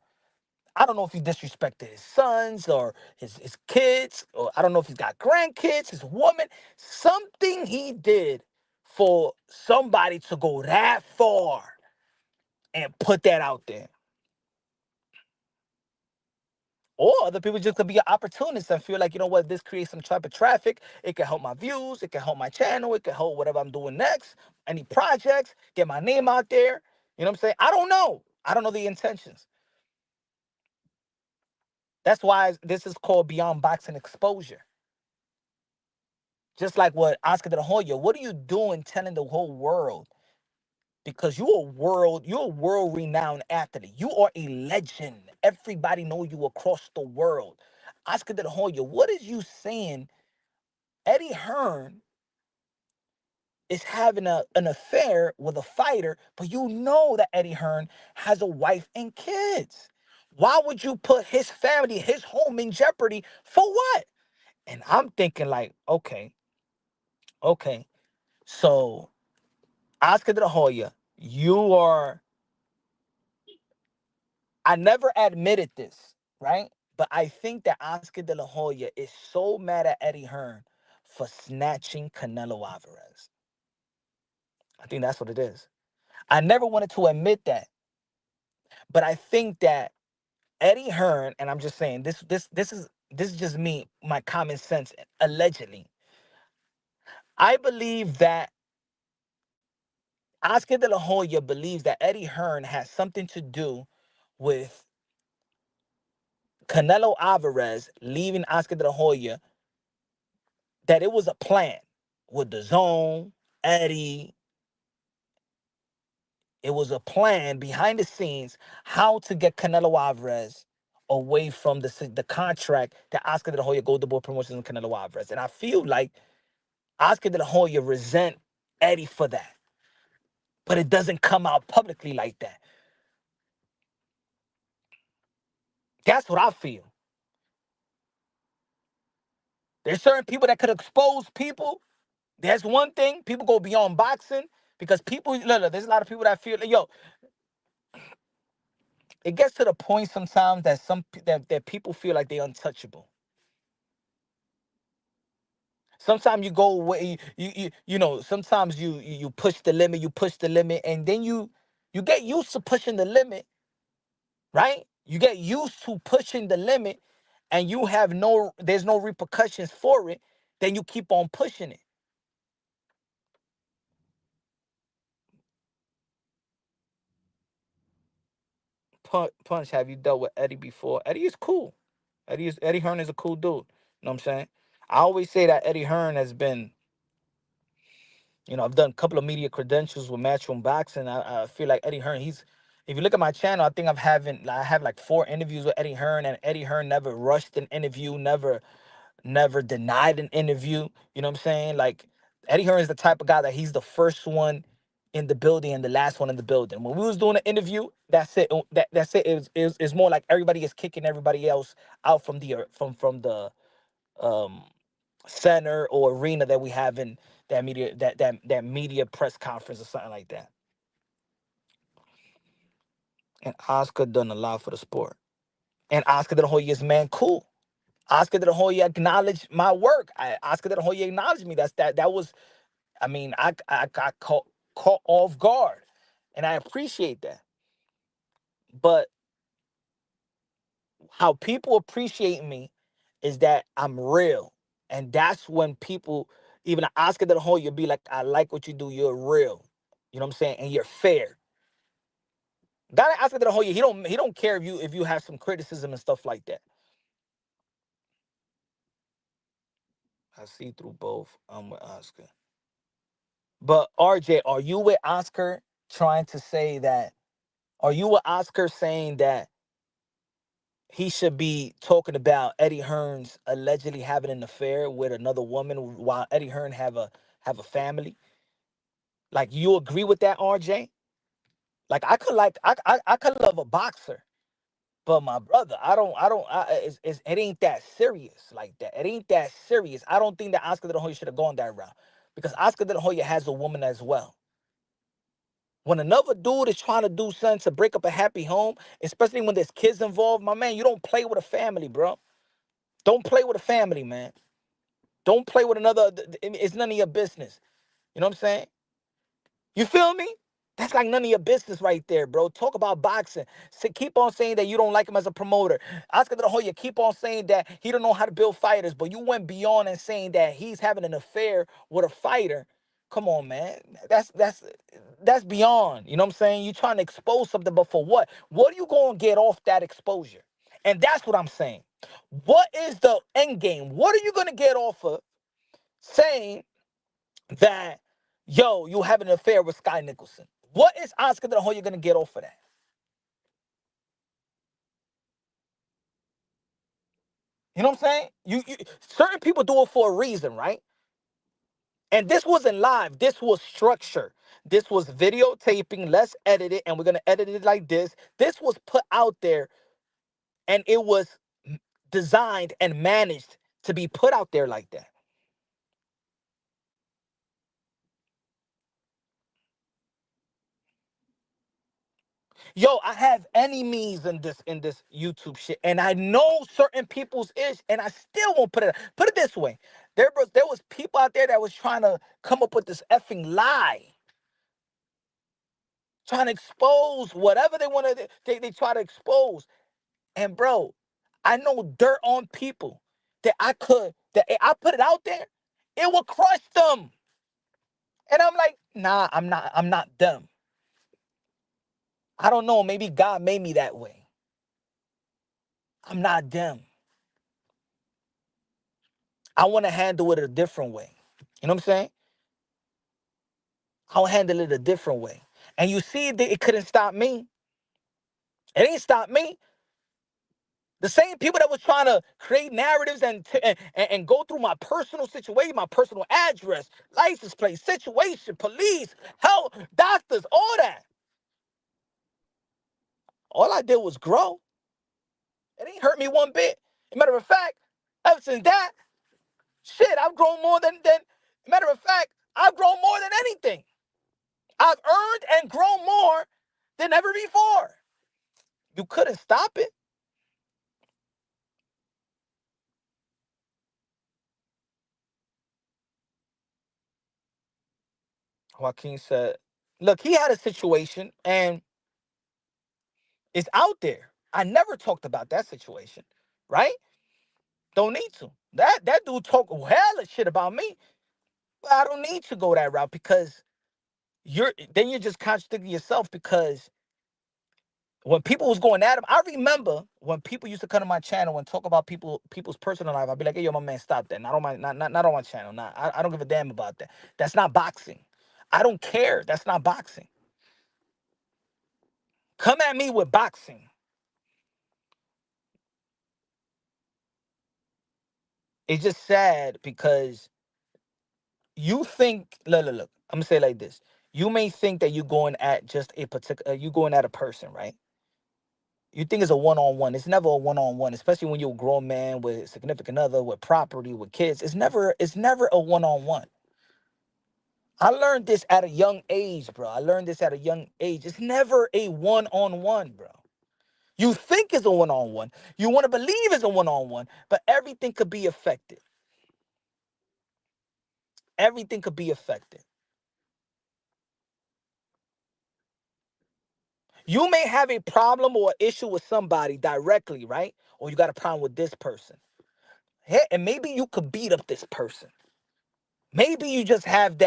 [SPEAKER 1] I don't know if he disrespected his sons or his kids, or I don't know if he's got grandkids, his woman. Something he did for somebody to go that far and put that out there. Or other people just could be an opportunist and feel like, you know what, this creates some type of traffic. It can help my views. It can help my channel. It can help whatever I'm doing next. Any projects, get my name out there. You know what I'm saying? I don't know. I don't know the intentions. That's why this is called Beyond Boxing Exposure. Just like what Oscar De La Hoya, what are you doing telling the whole world? Because you're a world renowned athlete. You are a legend. Everybody know you across the world. Oscar De La Hoya, what is you saying? Eddie Hearn is having an affair with a fighter, but you know that Eddie Hearn has a wife and kids. Why would you put his family, his home in jeopardy for what? And I'm thinking like, okay. So Oscar De La Hoya, you are, I never admitted this, right? But I think that Oscar De La Hoya is so mad at Eddie Hearn for snatching Canelo Alvarez. I think that's what it is. I never wanted to admit that, but I think that Eddie Hearn, and I'm just saying this is just me, my common sense, allegedly. I believe that Oscar De La Hoya believes that Eddie Hearn has something to do with Canelo Alvarez leaving Oscar De La Hoya, that it was a plan with the zone, Eddie. It was a plan behind the scenes how to get Canelo Alvarez away from the contract that Oscar De La Hoya, Golden Boy Promotions, and Canelo Alvarez. And I feel like Oscar De La Hoya resent Eddie for that, but it doesn't come out publicly like that. That's what I feel. There's certain people that could expose people. That's one thing. People go beyond boxing because people, look, there's a lot of people that feel, yo, it gets to the point sometimes that that people feel like they're untouchable. Sometimes you go away, sometimes you push the limit, and then you get used to pushing the limit, right? You get used to pushing the limit, and there's no repercussions for it. Then you keep on pushing it. Punch, have you dealt with Eddie before? Eddie is cool. Eddie Hearn is a cool dude. You know what I'm saying? I always say that Eddie Hearn has been, I've done a couple of media credentials with Matchroom Boxing. I feel like Eddie Hearn, if you look at my channel, I think I have like 4 interviews with Eddie Hearn, and Eddie Hearn never rushed an interview, never denied an interview. You know what I'm saying? Like, Eddie Hearn is the type of guy that he's the first one in the building and the last one in the building. When we was doing an interview, that's it. That's it. It's more like everybody is kicking everybody else out from the um center or arena that we have in that media press conference or something like that. And Oscar done a lot for the sport. And Oscar De La Hoya is man cool. Oscar De La Hoya acknowledged my work. Oscar De La Hoya acknowledged me. That was, I mean, I got caught off guard, and I appreciate that. But how people appreciate me is that I'm real. And that's when people, even Oscar de la Hoya, be like, I like what you do. You're real. You know what I'm saying? And you're fair. Guy like Oscar de la Hoya, he don't care if you have some criticism and stuff like that. I see through both. I'm with Oscar. But RJ, are you with Oscar trying to say that? Are you with Oscar saying that he should be talking about Eddie Hearn's allegedly having an affair with another woman while Eddie Hearn have a family? Like, you agree with that, RJ? Like, I could love a boxer, but my brother, it ain't that serious like that. It ain't that serious. I don't think that Oscar De La Hoya should have gone that route, because Oscar De La Hoya has a woman as well. When another dude is trying to do something to break up a happy home, especially when there's kids involved, my man, you don't play with a family, bro. Don't play with a family, man. Don't play with another. It's none of your business. You know what I'm saying? You feel me? That's like none of your business right there, bro. Talk about boxing. Keep on saying that you don't like him as a promoter. Oscar De La Hoya, keep on saying that he don't know how to build fighters, but you went beyond and saying that he's having an affair with a fighter. Come on, man. That's beyond. You know what I'm saying? You trying to expose something, but for what? What are you going to get off that exposure? And that's what I'm saying. What is the end game? What are you going to get off of saying that, yo, you having an affair with Sky Nicholson? What is Oscar De La Hoya gonna get off of that? You know what I'm saying? You certain people do it for a reason, right? And this wasn't live. This was structure. This was videotaping. Let's edit it, and we're gonna edit it like this. This was put out there, and it was designed and managed to be put out there like that. Yo, I have enemies in this YouTube shit, and I know certain people's ish, and I still won't put it. Put it this way: there was people out there that was trying to come up with this effing lie, trying to expose whatever they wanted. They try to expose, and bro, I know dirt on people that if I put it out there, it will crush them, and I'm like, nah, I'm not them. I don't know. Maybe God made me that way. I'm not them. I want to handle it a different way. You know what I'm saying? I'll handle it a different way. And you see, it couldn't stop me. It ain't stop me. The same people that was trying to create narratives and go through my personal situation, my personal address, license plate, situation, police, health, doctors, all that. All I did was grow. It ain't hurt me one bit. As a matter of fact, ever since that, shit, I've grown more than matter of fact, I've grown more than anything. I've earned and grown more than ever before. You couldn't stop it. Joaquin said, look, he had a situation and it's out there. I never talked about that situation, right? Don't need to. That dude talk hella shit about me. But I don't need to go that route because you're just contradicting yourself, because when people was going at him, I remember when people used to come to my channel and talk about people's personal life. I'd be like, hey, yo, my man, stop that. Not on my not on my channel. Not, I don't give a damn about that. That's not boxing. I don't care. That's not boxing. Come at me with boxing. It's just sad because you think, look. I'm gonna say it like this. You may think that you're going at just a particular, you going at a person, right? You think it's a one-on-one. It's never a one-on-one, especially when you're a grown man with a significant other, with property, with kids. It's never a one-on-one. I learned this at a young age, bro. I learned this at a young age. It's never a one-on-one, bro. You think it's a one-on-one. You want to believe it's a one-on-one, but everything could be affected. Everything could be affected. You may have a problem or issue with somebody directly, right? Or you got a problem with this person. And maybe you could beat up this person. Maybe you just have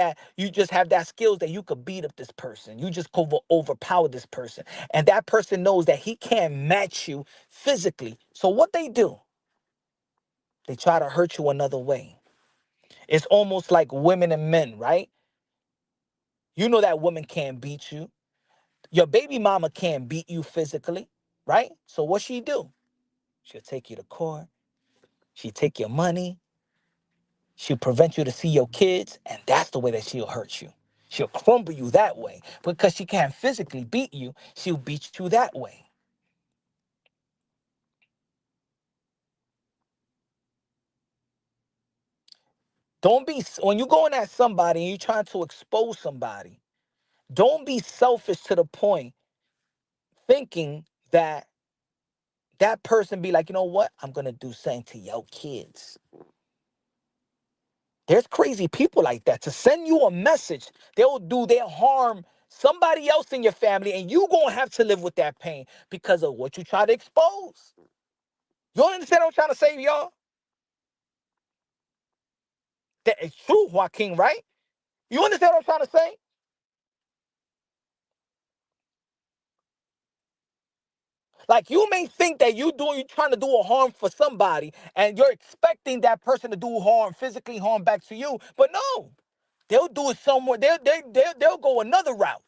[SPEAKER 1] that skills that you could beat up this person. You just overpower this person. And that person knows that he can't match you physically. So what they do, they try to hurt you another way. It's almost like women and men, right? You know that woman can't beat you. Your baby mama can't beat you physically, right? So what she do? She'll take you to court. She'll take your money. She'll prevent you to see your kids, and that's the way that she'll hurt you. She'll crumble you that way. Because she can't physically beat you, she'll beat you that way. Don't be, when you're going at somebody and you're trying to expose somebody, don't be selfish to the point thinking that that person be like, you know what? I'm going to do something to your kids. There's crazy people like that. To send you a message, they'll harm somebody else in your family, and you gonna have to live with that pain because of what you try to expose. You understand what I'm trying to say, y'all? That is true, Joaquin, right? You understand what I'm trying to say? Like, you may think that you trying to do a harm for somebody, and you're expecting that person to do harm, physically harm back to you, but no, they'll do it somewhere. They'll go another route.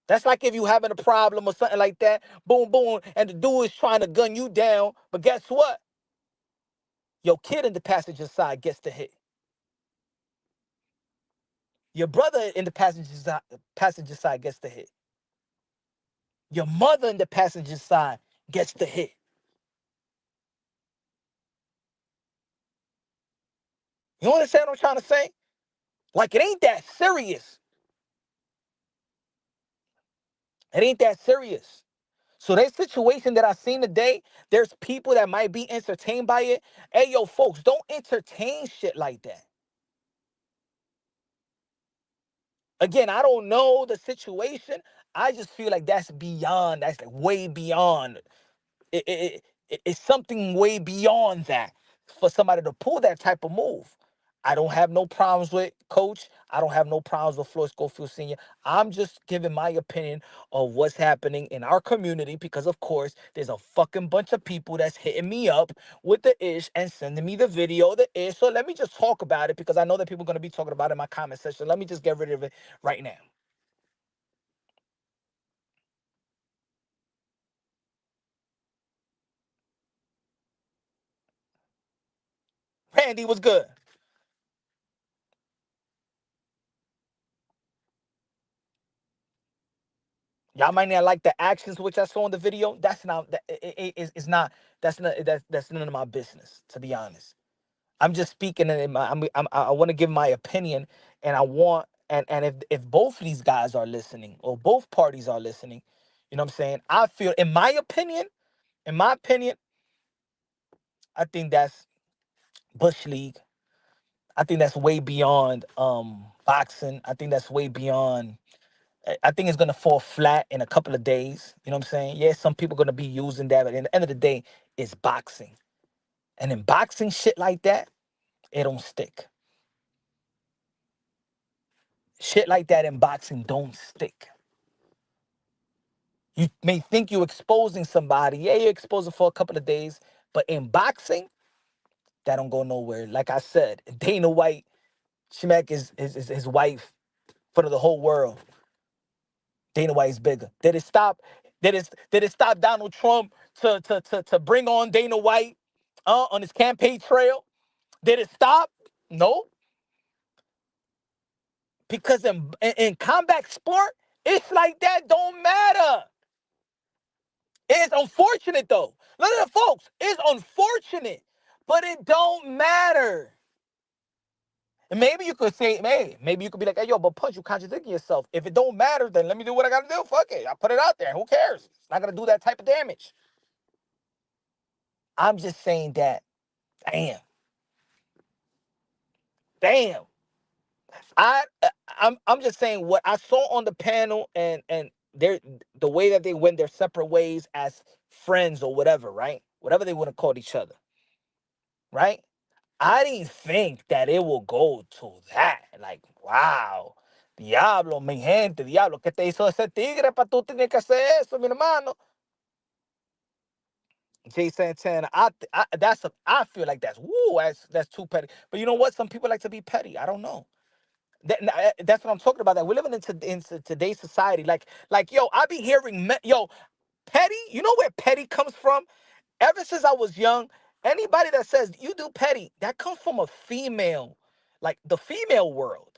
[SPEAKER 1] That's like if you having a problem or something like that, boom, boom, and the dude is trying to gun you down, but guess what? Your kid in the passenger side gets the hit. Your brother in the passenger side gets the hit. Your mother in the passenger side gets the hit. You understand what I'm trying to say? Like, it ain't that serious. It ain't that serious. So that situation that I seen today, there's people that might be entertained by it. Hey, yo, folks, don't entertain shit like that. Again, I don't know the situation. I just feel like that's beyond. That's like way beyond. It's something way beyond that for somebody to pull that type of move. I don't have no problems with Coach. I don't have no problems with Floyd Schofield Sr. I'm just giving my opinion of what's happening in our community because, of course, there's a fucking bunch of people that's hitting me up with the ish and sending me the video, the ish. So let me just talk about it because I know that people are going to be talking about it in my comment section. Let me just get rid of it right now. Randy was good. Y'all might not like the actions which I saw in the video. That's not that it's not that's none of my business, to be honest. I'm just speaking in my I want to give my opinion, and I want and if both of these guys are listening or both parties are listening, you know what I'm saying? I feel in my opinion, I think that's Bush League. I think that's way beyond boxing. I think that's way beyond. I think it's gonna fall flat in a couple of days. You know what I'm saying? Yeah, some people are gonna be using that, but at the end of the day, it's boxing. And in boxing, shit like that, it don't stick. Shit like that in boxing don't stick. You may think you're exposing somebody. Yeah, you're exposing for a couple of days, but in boxing, that don't go nowhere. Like I said, Dana White, Schmack is his wife for the whole world. Dana White's bigger. Did it stop Donald Trump to bring on Dana White on his campaign trail? Did it stop? No, because in combat sport, it's like that don't matter. It's unfortunate though. Look at the folks. It's unfortunate, but it don't matter. And maybe you could say, hey, maybe you could be like, hey, yo, but Punch, you contradicting yourself. If it don't matter, then let me do what I gotta do. Fuck it. I put it out there. Who cares? It's not gonna do that type of damage. I'm just saying that, damn, damn. I I'm just saying what I saw on the panel, and they're the way that they went their separate ways as friends or whatever, right? Whatever they want to call each other, right? I didn't think that it will go to that. Like, wow. Diablo, mi gente, diablo, ¿qué te hizo ese tigre para tú tener que hacer eso, mi hermano? Jay Santana, I feel like that's too petty. But you know what? Some people like to be petty. I don't know. That's what I'm talking about. That we're living in today's society. Like, yo, I be hearing, yo, petty. You know where petty comes from? Ever since I was young, anybody that says you do petty, that comes from a female, like the female world.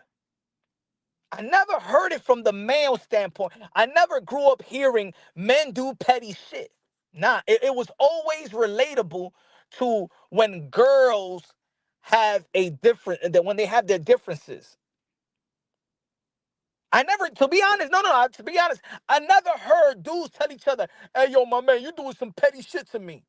[SPEAKER 1] I never heard it from the male standpoint. I never grew up hearing men do petty shit. Nah, it was always relatable to when girls have a different, that when they have their differences. I never, to be honest, no, to be honest, I never heard dudes tell each other, hey, yo, my man, you doing some petty shit to me.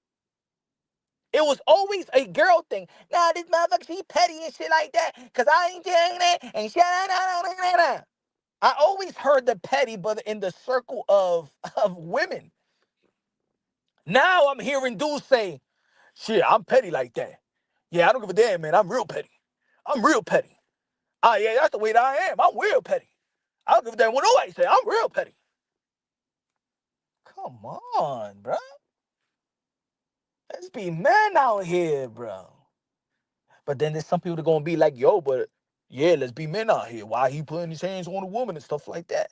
[SPEAKER 1] It was always a girl thing. Nah, this motherfucker, she petty and shit like that, because I ain't doing that, and shit. I always heard the petty, but in the circle of women. Now I'm hearing dudes say, shit, I'm petty like that. Yeah, I don't give a damn, man. I'm real petty. I'm real petty. Ah, yeah, that's the way that I am. I'm real petty. I don't give a damn what nobody say. I'm real petty. Come on, bro. Let's be men out here, bro. But then there's some people that gonna be like, yo, but yeah, let's be men out here. Why he putting his hands on a woman and stuff like that?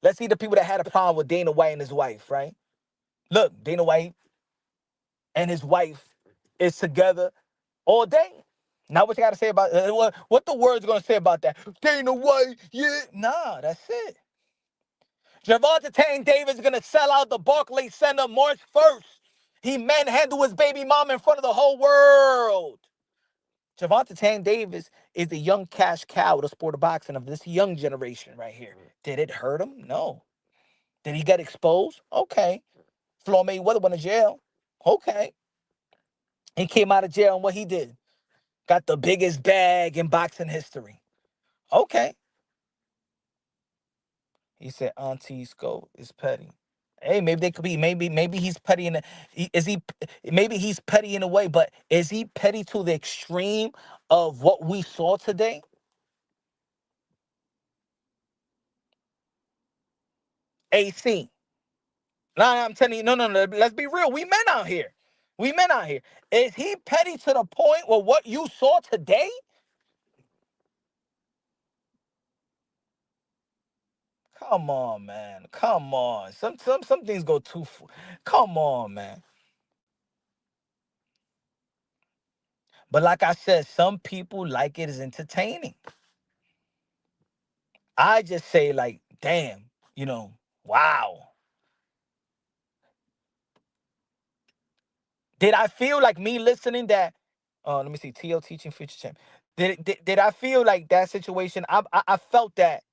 [SPEAKER 1] Let's see the people that had a problem with Dana White and his wife, right? Look, Dana White and his wife is together all day. Now what you gotta say about what the words gonna say about that? Dana White, yeah, nah, that's it. Javante Tank Davis is gonna sell out the Barclays Center March 1st. He manhandled his baby mom in front of the whole world. Javante Tank Davis is the young cash cow of the sport of boxing of this young generation right here. Did it hurt him? No. Did he get exposed? Okay. Floyd Mayweather went to jail. Okay. He came out of jail and what he did? Got the biggest bag in boxing history. Okay. He said Auntie Scope is petty. Hey, maybe they could be. Maybe he's petty in a. Is he? Maybe he's petty in a way, but is he petty to the extreme of what we saw today? AC. No, I'm telling you, no. Let's be real. We men out here. We men out here. Is he petty to the point where what you saw today? Come on, man. Come on. Some things go too. Come on, man. But like I said, some people like it as entertaining. I just say like, damn, wow. Did I feel like me listening that? Let me see. TL teaching future champ. Did I feel like that situation? I felt that.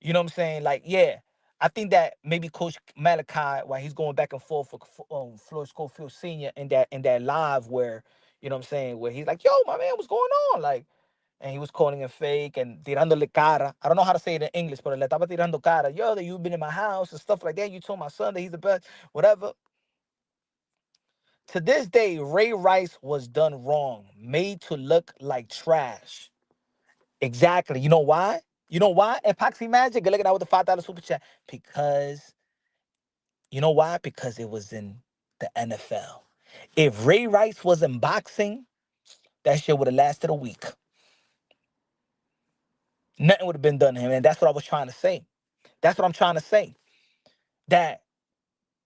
[SPEAKER 1] You know what I'm saying? Like, yeah, I think that maybe Coach Malachi, while he's going back and forth with Floyd Schofield Senior in that live where, you know what I'm saying, where he's like, yo, my man, what's going on? Like, and he was calling him fake and tirándole cara. I don't know how to say it in English, but le estaba tirando cara. Yo, that you've been in my house and stuff like that. You told my son that he's the best, whatever. To this day, Ray Rice was done wrong, made to look like trash. Exactly. You know why? You know why? Epoxy Magic, good looking out with the $5 super chat. Because, you know why? Because it was in the NFL. If Ray Rice was in boxing, that shit would have lasted a week. Nothing would have been done to him. And that's what I was trying to say. That's what I'm trying to say. That,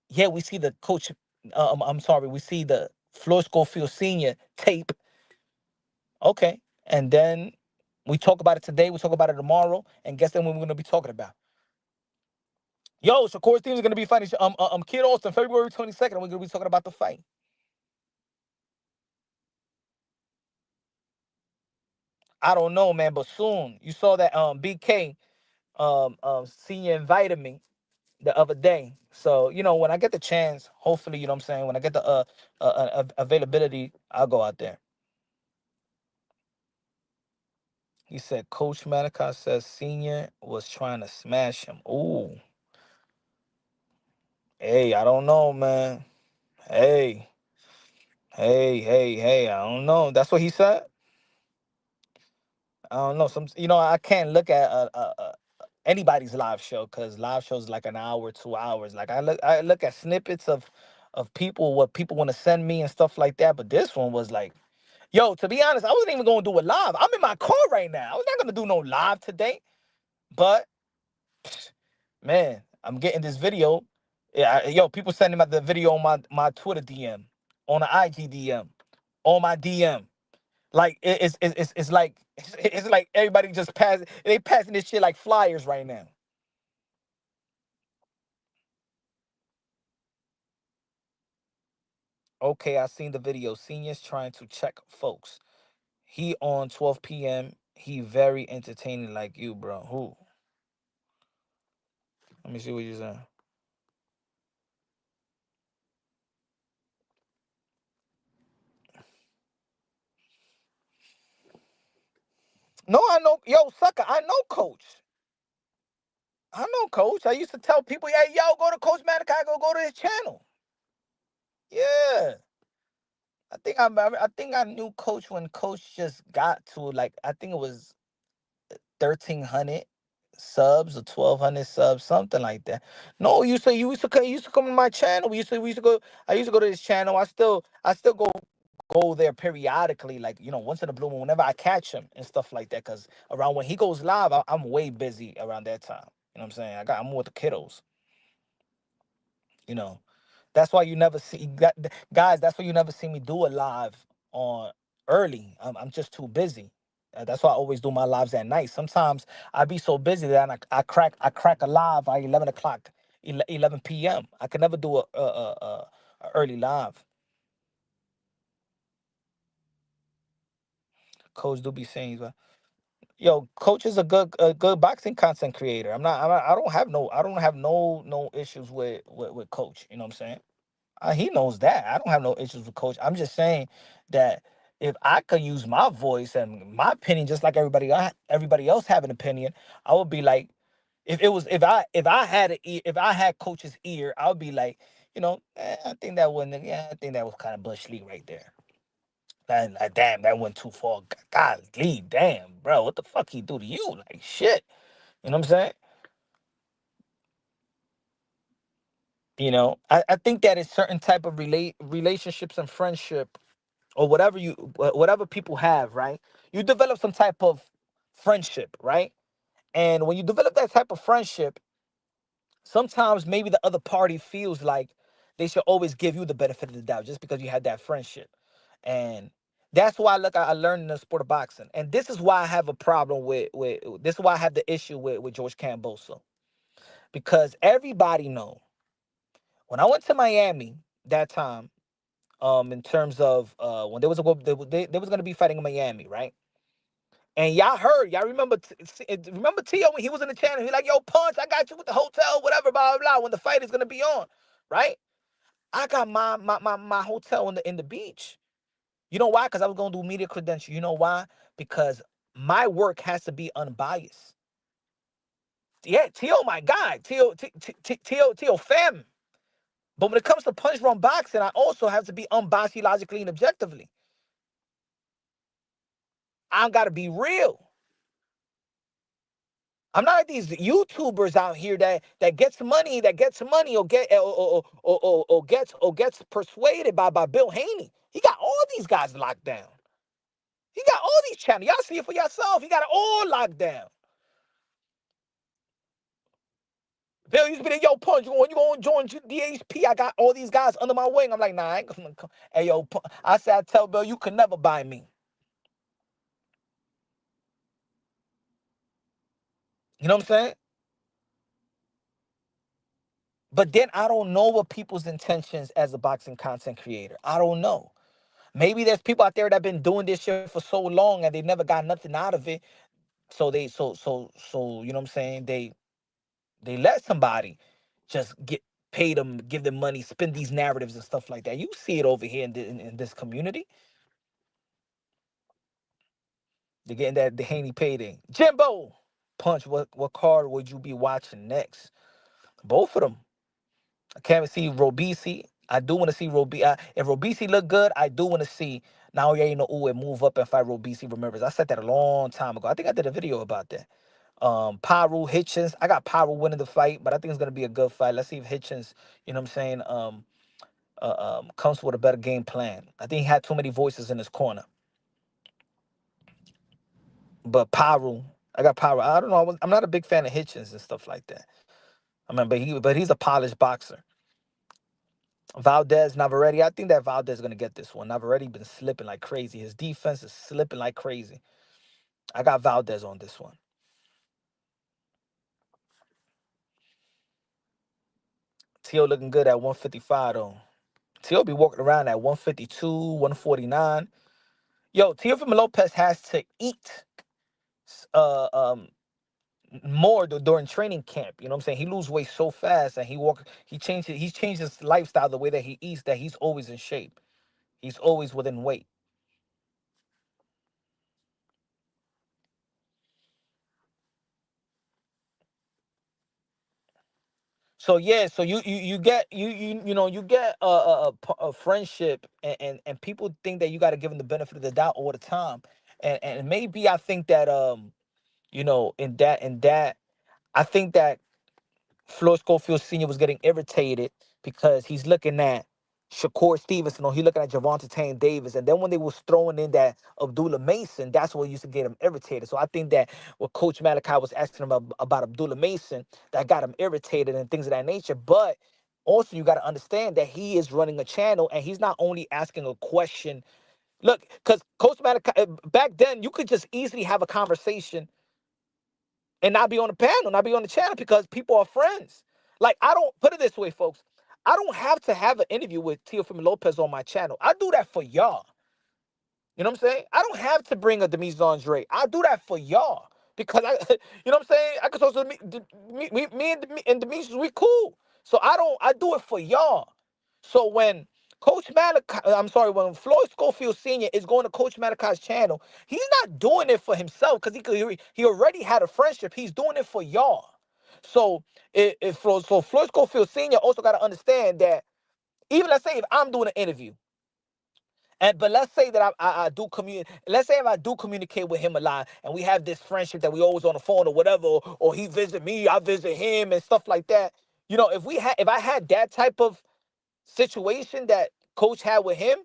[SPEAKER 1] yeah, we see the coach, I'm sorry, we see the Floyd Schofield Sr. tape. Okay. And then we talk about it today. We talk about it tomorrow. And guess then what we're going to be talking about? Yo, Shakur's team is going to be fighting Kid Austin February 22nd. We're going to be talking about the fight. I don't know, man, but soon. You saw that BK senior invited me the other day. So, when I get the chance, hopefully, you know what I'm saying, when I get the availability, I'll go out there. He said Coach Malachi says senior was trying to smash him. Ooh. Hey, I don't know, man. Hey, hey, I don't know. That's what he said. I don't know. I can't look at anybody's live show because live shows like an hour, 2 hours. Like I look at snippets of people, what people want to send me and stuff like that. But this one was like, yo, to be honest, I wasn't even going to do it live. I'm in my car right now. I was not going to do no live today. But man, I'm getting this video. Yeah, yo, people sending me the video on my Twitter DM, on the IG DM, on my DM. Like it's like it's like everybody just they passing this shit like flyers right now. Okay, I seen the video. Seniors trying to check folks. He on 12 p.m. He very entertaining like you, bro. Who? Let me see what you're saying. No, I know. Yo, sucker, I know Coach. I know Coach. I used to tell people, hey, yo, go to Coach Manic. Go to his channel. Yeah. I think I knew Coach when Coach just got to like I think it was 1,300 subs or 1,200 subs, something like that. No, you used to come to my channel. We used to go. I used to go to his channel. I still go there periodically, like once in a blue moon, whenever I catch him and stuff like that. Cause around when he goes live, I'm way busy around that time. You know what I'm saying? I'm with the kiddos. You know, that's why you never see guys. That's why you never see me do it live on early. I'm just too busy. That's why I always do my lives at night. Sometimes I be so busy that I crack a live at 11 o'clock, 11 p.m. I can never do a early live. Coach do be saying, yo, Coach is a good boxing content creator. I don't have no issues with Coach. You know what I'm saying? He knows that. I don't have no issues with Coach. I'm just saying that if I could use my voice and my opinion, just like everybody else have an opinion, I would be like, if I had Coach's ear, I would be like, I think that was kind of bush league right there. Like, damn, that went too far. Golly, damn, bro, what the fuck he do to you? Like shit. You know what I'm saying? I think that is certain type of relationships and friendship or whatever people have, right? You develop some type of friendship, right? And when you develop that type of friendship, sometimes maybe the other party feels like they should always give you the benefit of the doubt just because you had that friendship. And that's why I learned in the sport of boxing. And this is why I have a problem with this is why I have the issue with George Camboso. Because everybody know when I went to Miami that time, in terms of when there was they was gonna be fighting in Miami, right? And y'all remember remember Tio when he was in the channel, he like, yo, Punch, I got you with the hotel, whatever, blah blah blah, when the fight is gonna be on, right? I got my hotel in the beach. You know why? Because I was gonna do media credential. You know why? Because my work has to be unbiased. Yeah, Tio, my guy, Tio, fam. But when it comes to punch run boxing, I also have to be unbiased, logically, and objectively. I gotta be real. I'm not like these YouTubers out here that gets money or gets persuaded by Bill Haney. He got all these guys locked down. He got all these channels. Y'all see it for yourself. He got it all locked down. Bill used to be there, yo, Punch, you going to join DHP? I got all these guys under my wing. I'm like, nah, I ain't gonna come. Hey, yo, I tell Bill, you can never buy me. You know what I'm saying? But then I don't know what people's intentions as a boxing content creator. I don't know. Maybe there's people out there that been doing this shit for so long and they never got nothing out of it. So you know what I'm saying? They let somebody. just get pay them, give them money, spin these narratives and stuff like that. You see it over here in this community. They're getting that Haney payday. Jimbo, punch. What card would you be watching next? Both of them. I can't see Robisi. I do want to see if Robisi look good, I do want to see Naoya Inoue move up and fight Robisi. Remembers, I said that a long time ago. I think I did a video about that. Paru Hitchens. I got Paru winning the fight, but I think it's gonna be a good fight. Let's see if Hitchens, you know what I'm saying, comes with a better game plan. I think he had too many voices in his corner. But Paru, I got Paru. I don't know. I'm not a big fan of Hitchens and stuff like that. I mean, but he's a polished boxer. Valdez, Navarrete. I think that Valdez is gonna get this one. Navarrete been slipping like crazy. His defense is slipping like crazy. I got Valdez on this one. Tio looking good at 155 though. Tio be walking around at 152, 149. Yo, Teofimo Lopez has to eat uh um more during training camp. You know what I'm saying? He lose weight so fast and he's changed his lifestyle, the way that he eats, that he's always in shape. He's always within weight. So yeah, so you get you get a friendship, and people think that you got to give them the benefit of the doubt all the time, and maybe I think that in that I think that Floyd Schofield Sr. was getting irritated because he's looking at Shakur Stevenson, or he looking at Javante Tank Davis, and then when they was throwing in that Abdullah Mason, that's what used to get him irritated. So I think that what Coach Malachi was asking him about Abdullah Mason, that got him irritated and things of that nature. But also, you got to understand that he is running a channel, and he's not only asking a question. Look, because Coach Malachi, back then, you could just easily have a conversation and not be on the panel, not be on the channel, because people are friends. Like, I don't put it this way, folks. I don't have to have an interview with Teofimo Lopez on my channel. I do that for y'all. You know what I'm saying? I don't have to bring a Demise Andre. I do that for y'all because you know what I'm saying? I could talk to me and Demise, we cool. So I do it for y'all. So when Coach Malachi, I'm sorry, when Floyd Schofield Sr. is going to Coach Malachi's channel, he's not doing it for himself because he already had a friendship. He's doing it for y'all. So Floyd Schofield Sr. also got to understand that, even let's say if I'm doing an interview. But let's say that I do communicate. Let's say if I do communicate with him a lot, and we have this friendship that we always on the phone or whatever, or he visit me, I visit him, and stuff like that. If I had that type of situation that Coach had with him,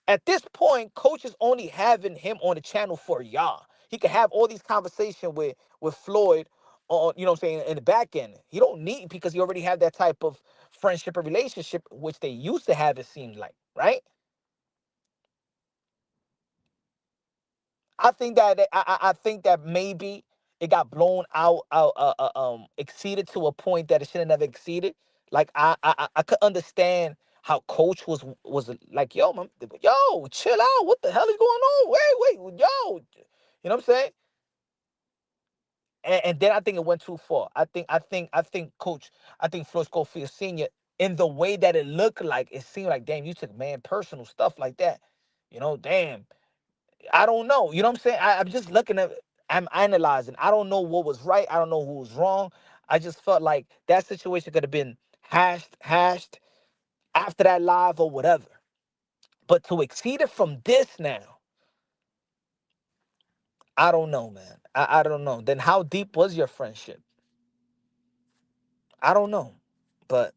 [SPEAKER 1] at this point, Coach is only having him on the channel for y'all. He can have all these conversations with Floyd on, you know what I'm saying, in the back end. He don't need, because he already have that type of friendship or relationship, which they used to have, it seems like, right? I think that maybe it got blown exceeded to a point that it should have never exceeded. Like I could understand how Coach was like, yo, man, yo, chill out. What the hell is going on? Wait, yo, you know what I'm saying? And then I think it went too far. I think Coach, I think Floyd Schofield Senior, in the way that it looked like, it seemed like, damn, you took man personal stuff like that. Damn. I don't know. You know what I'm saying? I'm just looking at, I'm analyzing. I don't know what was right. I don't know who was wrong. I just felt like that situation could have been hashed after that live or whatever. But to exceed it from this now, I don't know, man. I don't know. Then how deep was your friendship? I don't know. But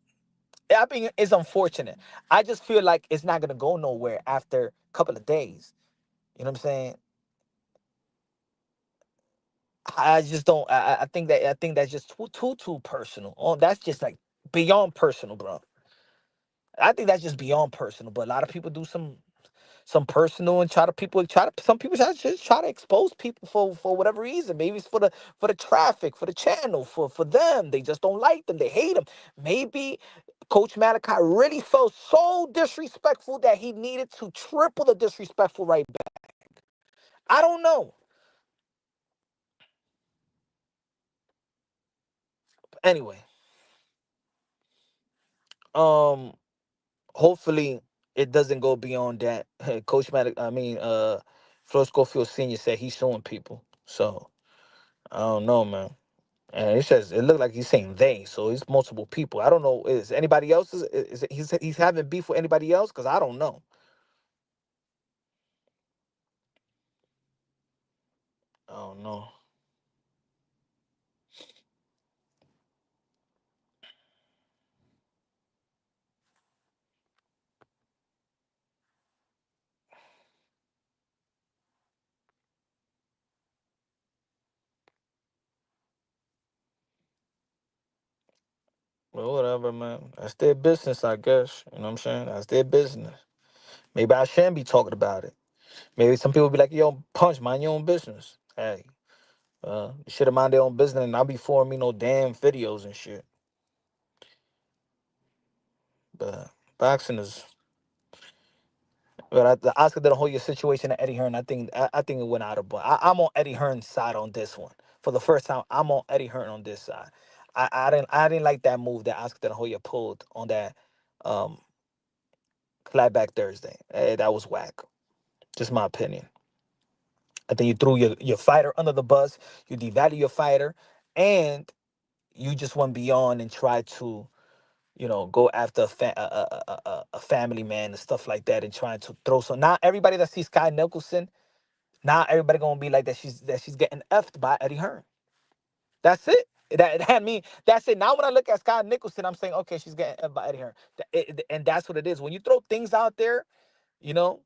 [SPEAKER 1] I mean, it's unfortunate. I just feel like it's not gonna go nowhere after a couple of days. You know what I'm saying? I just don't. I think that's just too personal. Oh, that's just like beyond personal, bro. I think that's just beyond personal. But a lot of people do some personal, and some people try to expose people for whatever reason. Maybe it's for the traffic, for the channel, for them. They just don't like them. They hate them. Maybe Coach Malachi really felt so disrespectful that he needed to triple the disrespectful right back. I don't know. Anyway. um, hopefully it doesn't go beyond that. Coach Floyd Schofield Senior said he's suing people. So I don't know, man. And it looked like he's saying they, so it's multiple people. I don't know. Is anybody else he's having beef with anybody else? Because I don't know. I don't know. Well, whatever, man. That's their business, I guess. You know what I'm saying? That's their business. Maybe I shouldn't be talking about it. Maybe some people be like, yo, punch, mind your own business. Hey, you should have mind their own business and not be forming me no damn videos and shit. But boxing is. But the Oscar de la Hoya situation at Eddie Hearn, I think it went out of bounds. I'm on Eddie Hearn's side on this one. For the first time, I'm on Eddie Hearn on this side. I didn't like that move that Oscar de la Hoya pulled on that um clapback Thursday. That was whack. Just my opinion. I think you threw your fighter under the bus. You devalue your fighter, and you just went beyond and tried to go after a family man and stuff like that, and trying to throw some. Not everybody that sees Sky Nicholson. Now everybody gonna be like that she's getting effed by Eddie Hearn. That's it. I mean, that's it. Now when I look at Scott Nicholson, I'm saying, okay, she's getting effed by Eddie Hearn. And that's what it is. When you throw things out there, you know,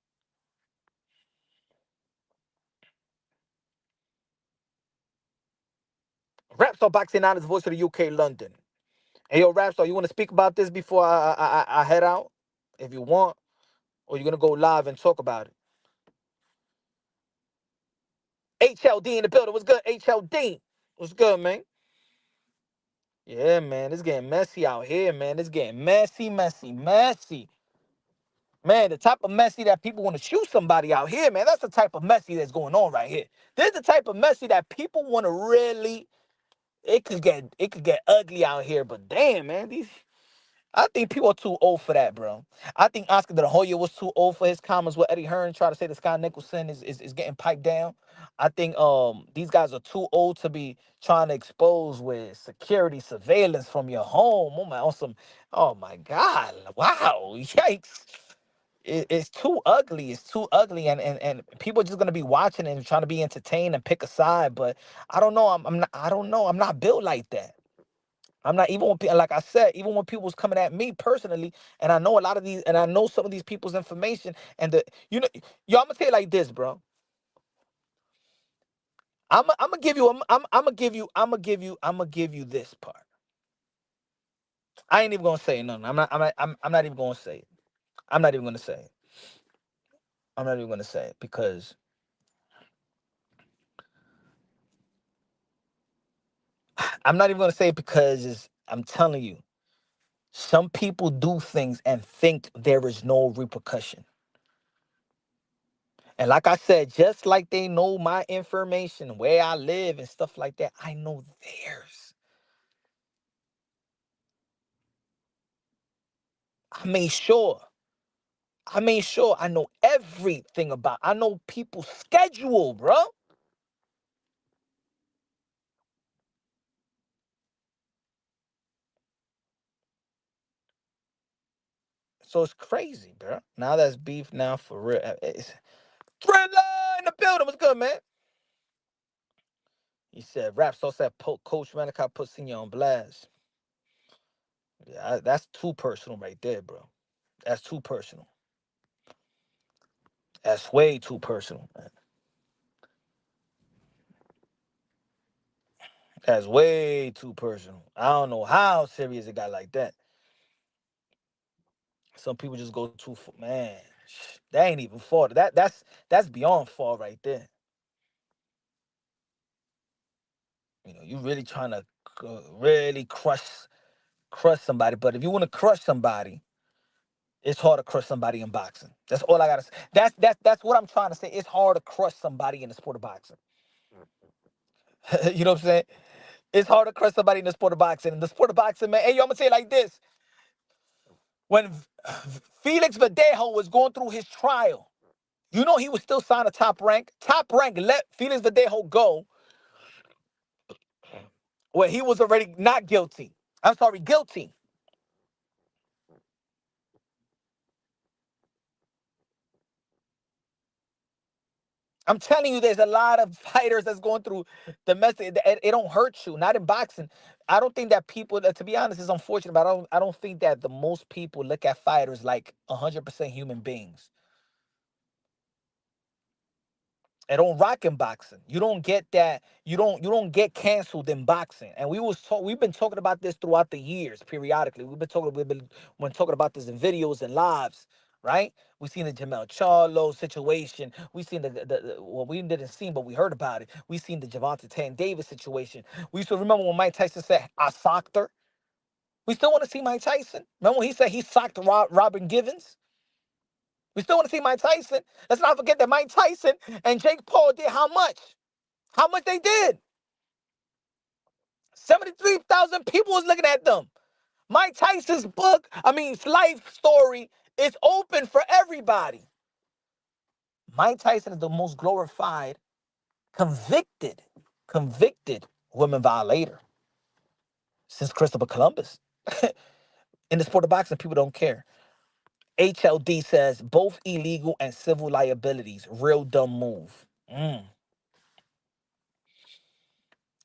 [SPEAKER 1] Rapstar boxing out his voice of the UK London. Hey yo, Rapstar, you wanna speak about this before I head out? If you want, or you're gonna go live and talk about it. HLD in the building. What's good, HLD? What's good, man? Yeah, man, it's getting messy out here, man. It's getting messy, messy, messy. Man, the type of messy that people want to shoot somebody out here, man, that's the type of messy that's going on right here. This is the type of messy that people want to really. It could get ugly out here, but damn, man, these. I think people are too old for that, bro. I think Oscar De La Hoya was too old for his comments with Eddie Hearn trying to say that Scott Nicholson is getting piped down. I think these guys are too old to be trying to expose with security surveillance from your home. Oh my awesome. Oh my God. Wow. Yikes. It's too ugly. It's too ugly, and people are just gonna be watching and trying to be entertained and pick a side. But I don't know. I'm not. I don't know. I'm not built like that. I'm not even when like I said, even when people was coming at me personally, and I know a lot of these, and I know some of these people's information, and yo, I'm gonna tell you like this, bro. I'm gonna give you, I'm gonna give you, I'm gonna give you this part. I ain't even gonna say nothing. I'm not even gonna say it. I'm not even gonna say it. I'm not even gonna say it because I'm not even gonna say it because I'm telling you, some people do things and think there is no repercussion. And like I said, just like they know my information, where I live and stuff like that, I know theirs. I made sure. I made sure I know everything about. I know people's schedule, bro. So it's crazy, bro. Now that's beef now for real. It's Thriller in the building. What's good, man? He said, rap so said Coach Malachi put Senior on blast. Yeah, that's too personal right there, bro. That's too personal. That's way too personal, man. That's way too personal. I don't know how serious it got like that. Some people just go too man. That ain't even fault. That's beyond fault right there. You really trying to really crush somebody. But if you want to crush somebody, it's hard to crush somebody in boxing. That's all I gotta say. That's what I'm trying to say. It's hard to crush somebody in the sport of boxing. You know what I'm saying? It's hard to crush somebody in the sport of boxing. In the sport of boxing, man. Hey, yo, I'm gonna say it like this. When Felix Verdejo was going through his trial, you know he was still signed to Top Rank. Top Rank let Felix Verdejo go when he was already not guilty. I'm sorry, guilty. I'm telling you, there's a lot of fighters that's going through domestic. It don't hurt you, not in boxing. I don't think that people, to be honest, it's unfortunate, but I don't think that the most people look at fighters like 100% human beings. It don't rock in boxing. You don't get that. You don't get canceled in boxing. And we've been talking about this throughout the years, periodically. We've been talking about this in videos and lives, right? We seen the Jamel Charlo situation. We seen well, we didn't see, but we heard about it. We seen the Javante Tan Davis situation. We still remember when Mike Tyson said, "I socked her." We still want to see Mike Tyson. Remember when he said he socked Robin Givens? We still want to see Mike Tyson. Let's not forget that Mike Tyson and Jake Paul did how much? How much they did? 73,000 people was looking at them. Mike Tyson's his life story is open for everybody. Mike Tyson is the most glorified, convicted, convicted women violator since Christopher Columbus. In the sport of boxing, people don't care. HLD says both illegal and civil liabilities. Real dumb move.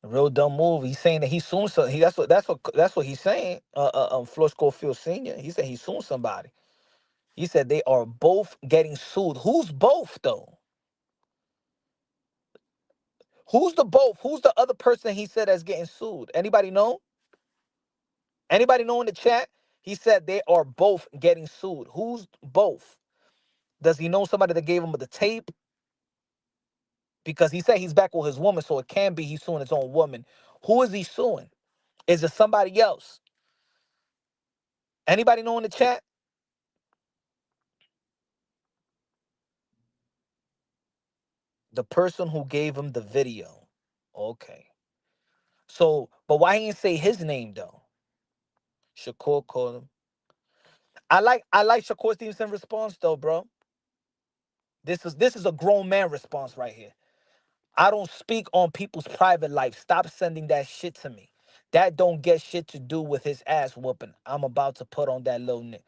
[SPEAKER 1] Real dumb move. He's saying that he suing some. That's what he's saying. Floyd Schofield Senior. He said he's suing somebody. He said they are both getting sued. Who's both though? Who's the both? Who's the other person he said that's getting sued? Anybody know? Anybody know in the chat? He said they are both getting sued. Who's both? Does he know somebody that gave him the tape? Because he said he's back with his woman, so it can be he's suing his own woman. Who is he suing? Is it somebody else? Anybody know in the chat? The person who gave him the video. Okay. So, but why he didn't say his name though? Shakur called him. I like Shakur Stevenson's response though, bro. This is a grown man response right here. I don't speak on people's private life. Stop sending that shit to me. That don't get shit to do with his ass whooping I'm about to put on that little nigga.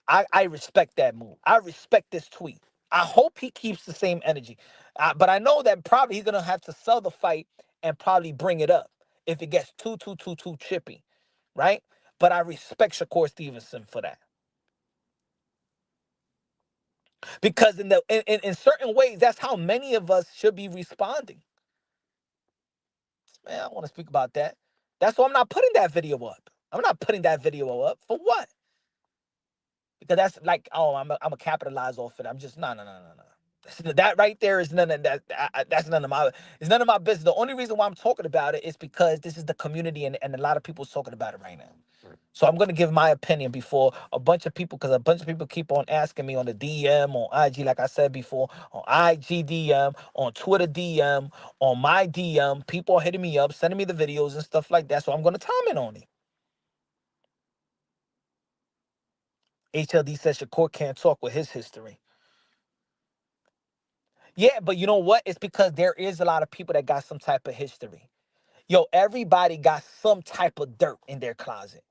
[SPEAKER 1] I respect that move. I respect this tweet. I hope he keeps the same energy. But I know that probably he's gonna have to sell the fight and probably bring it up if it gets too chippy, right? But I respect Shakur Stevenson for that because in certain ways, that's how many of us should be responding. Man, I want to speak about that. That's why I'm not putting that video up. I'm not putting that video up for what? Because that's like, oh, I'm a capitalize off it. I'm just no. That right there is none of that. That's none of my. It's none of my business. The only reason why I'm talking about it is because this is the community and a lot of people's talking about it right now. So I'm gonna give my opinion before a bunch of people, because a bunch of people keep on asking me on the DM, on IG, like I said before, on IG DM, on Twitter DM, on my DM. People are hitting me up, sending me the videos and stuff like that. So I'm gonna comment on it. HLD says Shakur can't talk with his history. Yeah, but you know what? It's because there is a lot of people that got some type of history. Yo, everybody got some type of dirt in their closet.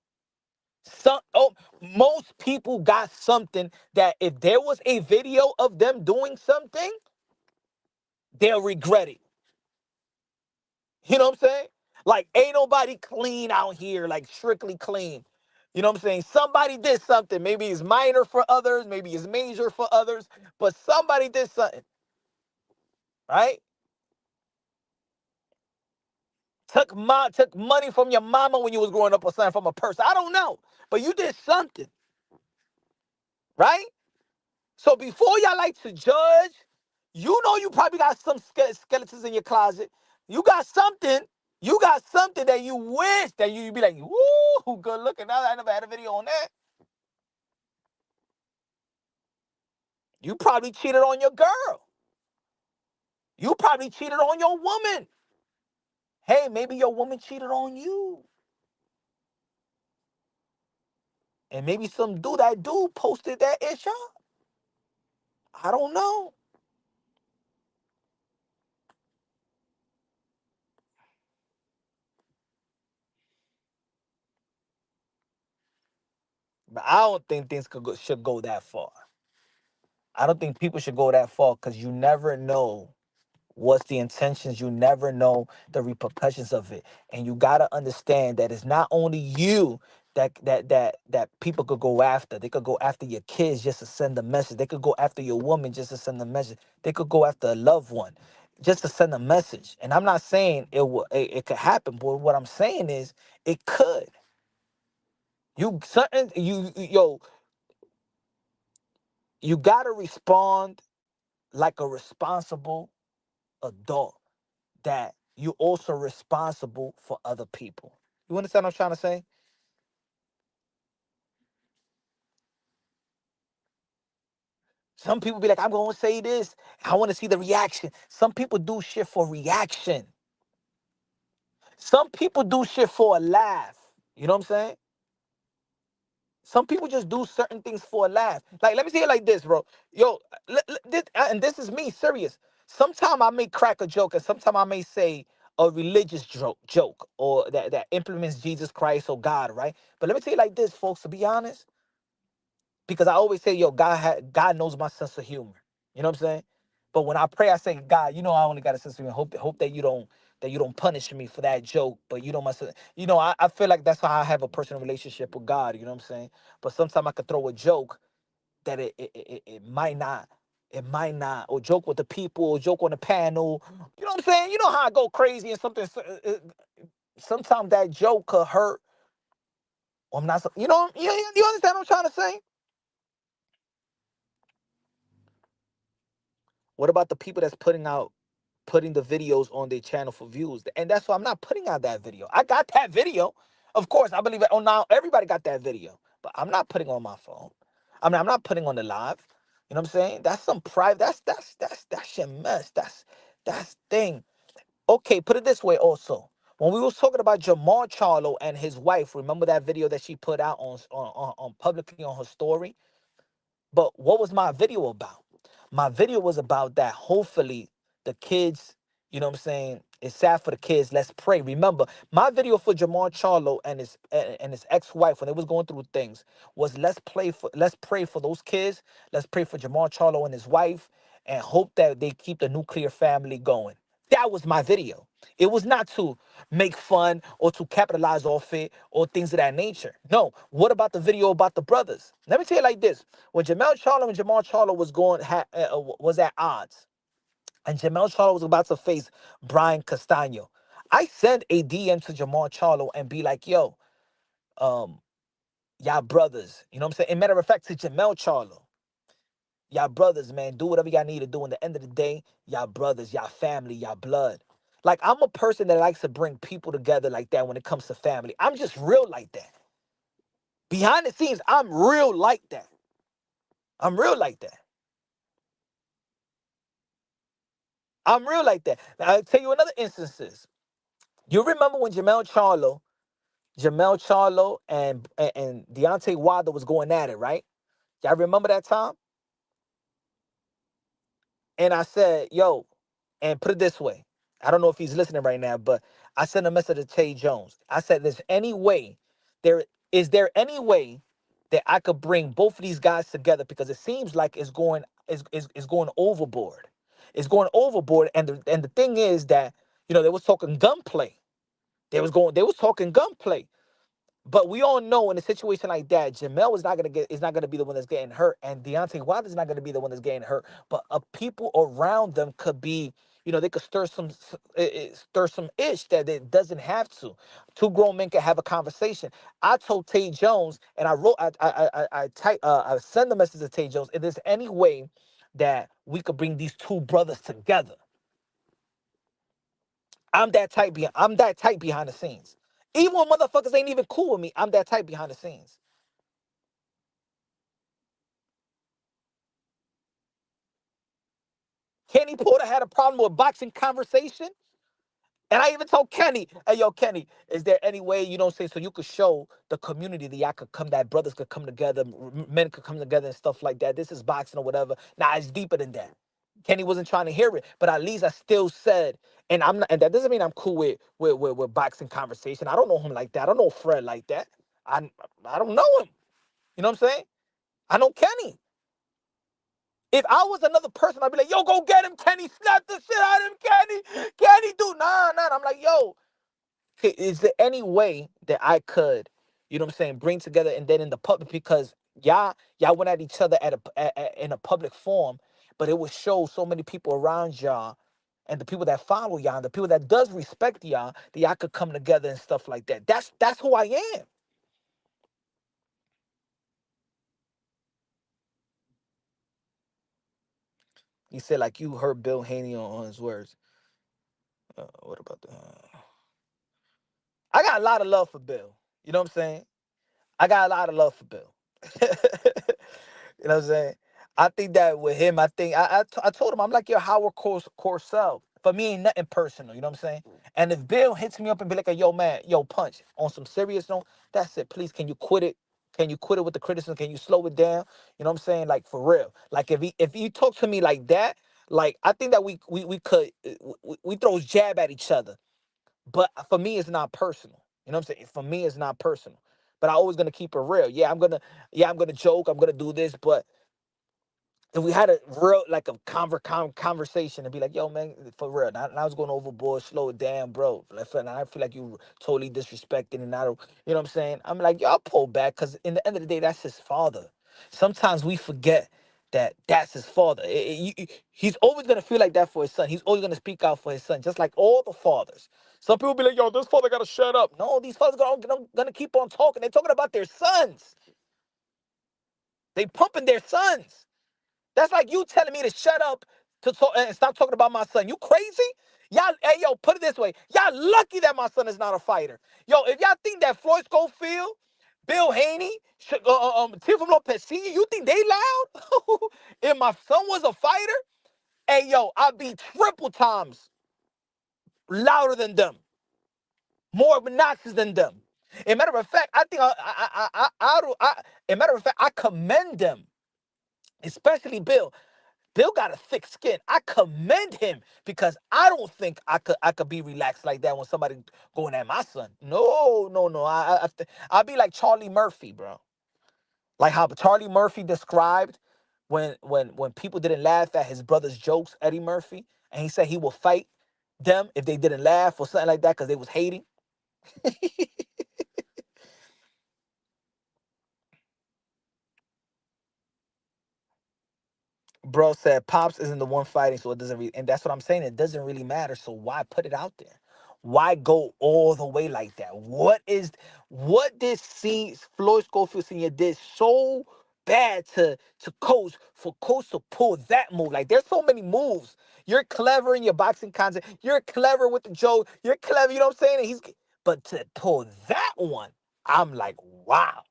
[SPEAKER 1] Most people got something that if there was a video of them doing something, they'll regret it. You know what I'm saying? Like, ain't nobody clean out here, like strictly clean. You know what I'm saying? Somebody did something. Maybe it's minor for others, maybe it's major for others, but somebody did something, right? Took money from your mama when you was growing up or something from a person. I don't know. But you did something, right? So before y'all like to judge, you know you probably got some skeletons in your closet. You got something. You got something that you wish that you'd be like, woo, good looking. Now I never had a video on that. You probably cheated on your girl. You probably cheated on your woman. Hey, maybe your woman cheated on you. And maybe some dude, that dude posted that ish up. I don't know. But I don't think things should go that far. I don't think people should go that far because you never know what's the intentions. You never know the repercussions of it. And you gotta understand that it's not only you that people could go after. They could go after your kids just to send a message. They could go after your woman just to send a message. They could go after a loved one just to send a message. And I'm not saying it could happen, but what I'm saying is it could. You gotta respond like a responsible adult, that you also responsible for other people. You understand what I'm trying to say? Some people be like, I'm gonna say this. I want to see the reaction. Some people do shit for reaction. Some people do shit for a laugh. You know what I'm saying? Some people just do certain things for a laugh. Like, let me say it like this, bro. Yo, and this is me, serious. Sometimes I may crack a joke, and sometimes I may say a religious joke, or that implements Jesus Christ or God, right? But let me tell you like this, folks. To be honest, because I always say, yo, God knows my sense of humor. You know what I'm saying? But when I pray, I say, God, you know, I only got a sense of humor. Hope that you don't punish me for that joke. But you know I feel like that's how I have a personal relationship with God. You know what I'm saying? But sometimes I could throw a joke that it might not, or joke with the people, or joke on the panel. You know what I'm saying? You know how I go crazy and something. Sometimes that joke could hurt. Or I'm not. You understand what I'm trying to say? What about the people that's putting the videos on their channel for views? And that's why I'm not putting out that video. I got that video. Of course, I believe that. Oh, now everybody got that video. But I'm not putting on my phone. I mean, I'm not putting on the live. You know what I'm saying? That's some private. That's your mess. That's thing. Okay, put it this way also. When we was talking about Jamal Charlo and his wife, remember that video that she put out on publicly on her story? But what was my video about? My video was about that hopefully the kids, you know what I'm saying, it's sad for the kids. Let's pray. Remember, my video for Jamal Charlo and his ex-wife when they was going through things was let's pray for those kids. Let's pray for Jamal Charlo and his wife and hope that they keep the nuclear family going. That was my video. It was not to make fun or to capitalize off it or things of that nature. No. What about the video about the brothers? Let me tell you like this: when Jamal Charlo and Jamal Charlo was at odds, and Jamal Charlo was about to face Brian Castano, I sent a DM to Jamal Charlo and be like, "Yo, um, y'all brothers." You know what I'm saying? And matter of fact, to Jamal Charlo, y'all brothers, man, do whatever y'all need to do. In the end of the day, y'all brothers, y'all family, y'all blood. Like, I'm a person that likes to bring people together like that when it comes to family. I'm just real like that. Behind the scenes, I'm real like that. I'm real like that. I'm real like that. Now, I'll tell you another instances. You remember when Jamel Charlo and Deontay Wilder was going at it, right? Y'all remember that time? And I said, yo, and put it this way. I don't know if he's listening right now, but I sent a message to Tay Jones. I said, there is there any way that I could bring both of these guys together? Because it seems like it's going overboard. It's going overboard. And the thing is that, they was talking gunplay. They was talking gunplay. But we all know in a situation like that, Jamel is not gonna be the one that's getting hurt, and Deontay Wilder is not gonna be the one that's getting hurt. But people around them could be, they could stir some ish that it doesn't have to. Two grown men can have a conversation. I told Tay Jones, and I wrote, I send the message to Tay Jones. If there's any way that we could bring these two brothers together, I'm that type behind the scenes. Even when motherfuckers ain't even cool with me, I'm that type behind the scenes. Kenny Porter had a problem with boxing conversation, And I even told Kenny, hey, yo, Kenny, is there any way, you know what I'm saying, so you could show the community that y'all could come, that brothers could come together, men could come together and stuff like that. This is boxing or whatever. Nah, it's deeper than that. Kenny wasn't trying to hear it, but at least I still said, and I'm not, and that doesn't mean I'm cool with boxing conversation. I don't know him like that. I don't know Fred like that. I I don't know him. You know what I'm saying? I know Kenny. If I was another person, I'd be like, yo, go get him, Kenny. Snap the shit out of him, Kenny. Kenny, do nah. I'm like, yo, okay, is there any way that I could, you know what I'm saying, bring together and then in the public, because y'all went at each other in a public forum, but it would show so many people around y'all and the people that follow y'all, and the people that does respect y'all, that y'all could come together and stuff like that. That's who I am. He said, like, you heard Bill Haney on his words. What about the? I got a lot of love for Bill. You know what I'm saying? I got a lot of love for Bill. You know what I'm saying? I think that with him, I told him, I'm like your Howard Cosell. For me, ain't nothing personal. You know what I'm saying? And if Bill hits me up and be like, yo, man, yo, punch, on some serious note, that's it. Please, can you quit it? Can you quit it with the criticism? Can you slow it down? You know what I'm saying? Like, for real. Like, if he talks to me like that, like, I think that we could, we throw jab at each other. But for me, it's not personal. You know what I'm saying? For me, it's not personal. But I always gonna keep it real. I'm gonna joke. I'm gonna do this. But if we had a real, like, a conversation and be like, yo, man, for real, now I was going overboard, slow it down, bro. I feel like you totally disrespecting, and I don't, you know what I'm saying? I'm like, yo, I'll pull back, because in the end of the day, that's his father. Sometimes we forget that that's his father. He's always going to feel like that for his son. He's always going to speak out for his son, just like all the fathers. Some people be like, yo, this father got to shut up. No, these fathers gonna keep on talking. They're talking about their sons. They pumping their sons. That's like you telling me to shut up to talk and stop talking about my son. You crazy? Y'all, hey, yo, put it this way. Y'all lucky that my son is not a fighter. Yo, if y'all think that Floyd Schofield, Bill Haney, Tiffany Lopez Sr., you think they loud? If my son was a fighter, hey, yo, I'd be triple times louder than them, more obnoxious than them. As a matter of fact, I think as a matter of fact, I commend them, especially Bill. Bill got a thick skin. I commend him, because I don't think I could be relaxed like that when somebody going at my son. No. I'll be like Charlie Murphy, bro. Like how Charlie Murphy described when people didn't laugh at his brother's jokes, Eddie Murphy, and he said he will fight them if they didn't laugh or something like that because they was hating. Bro said Pops isn't the one fighting, so it doesn't really, and that's what I'm saying. It doesn't really matter. So why put it out there? Why go all the way like that? What did Floyd Schofield Sr. did so bad to Coach, for Coach to pull that move? Like, there's so many moves. You're clever in your boxing content. You're clever with the joke. You're clever, you know what I'm saying? And but to pull that one, I'm like, wow.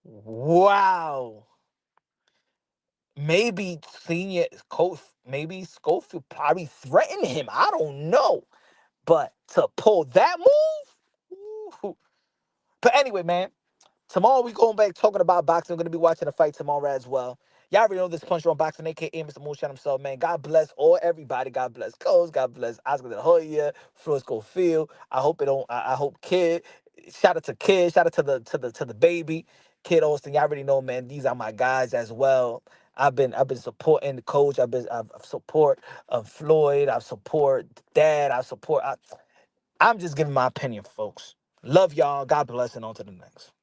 [SPEAKER 1] Wow. Maybe senior coach, maybe Schofield probably threatened him. I don't know. But to pull that move? Ooh. But anyway, man, tomorrow we going back talking about boxing. We're going to be watching the fight tomorrow as well. Y'all already know this Punch on Boxing, a.k.a. Mr. Moonshine himself, man. God bless all everybody. God bless Coach. God bless Oscar de la Hoya, Floyd Schofield. I hope it don't. I hope Kid. Shout out to Kid. Shout out to the baby, Kid Austin. Y'all already know, man. These are my guys as well. I've been supporting the coach. I've support Floyd. I've support Dad. I'm just giving my opinion, folks. Love y'all. God bless, and on to the next.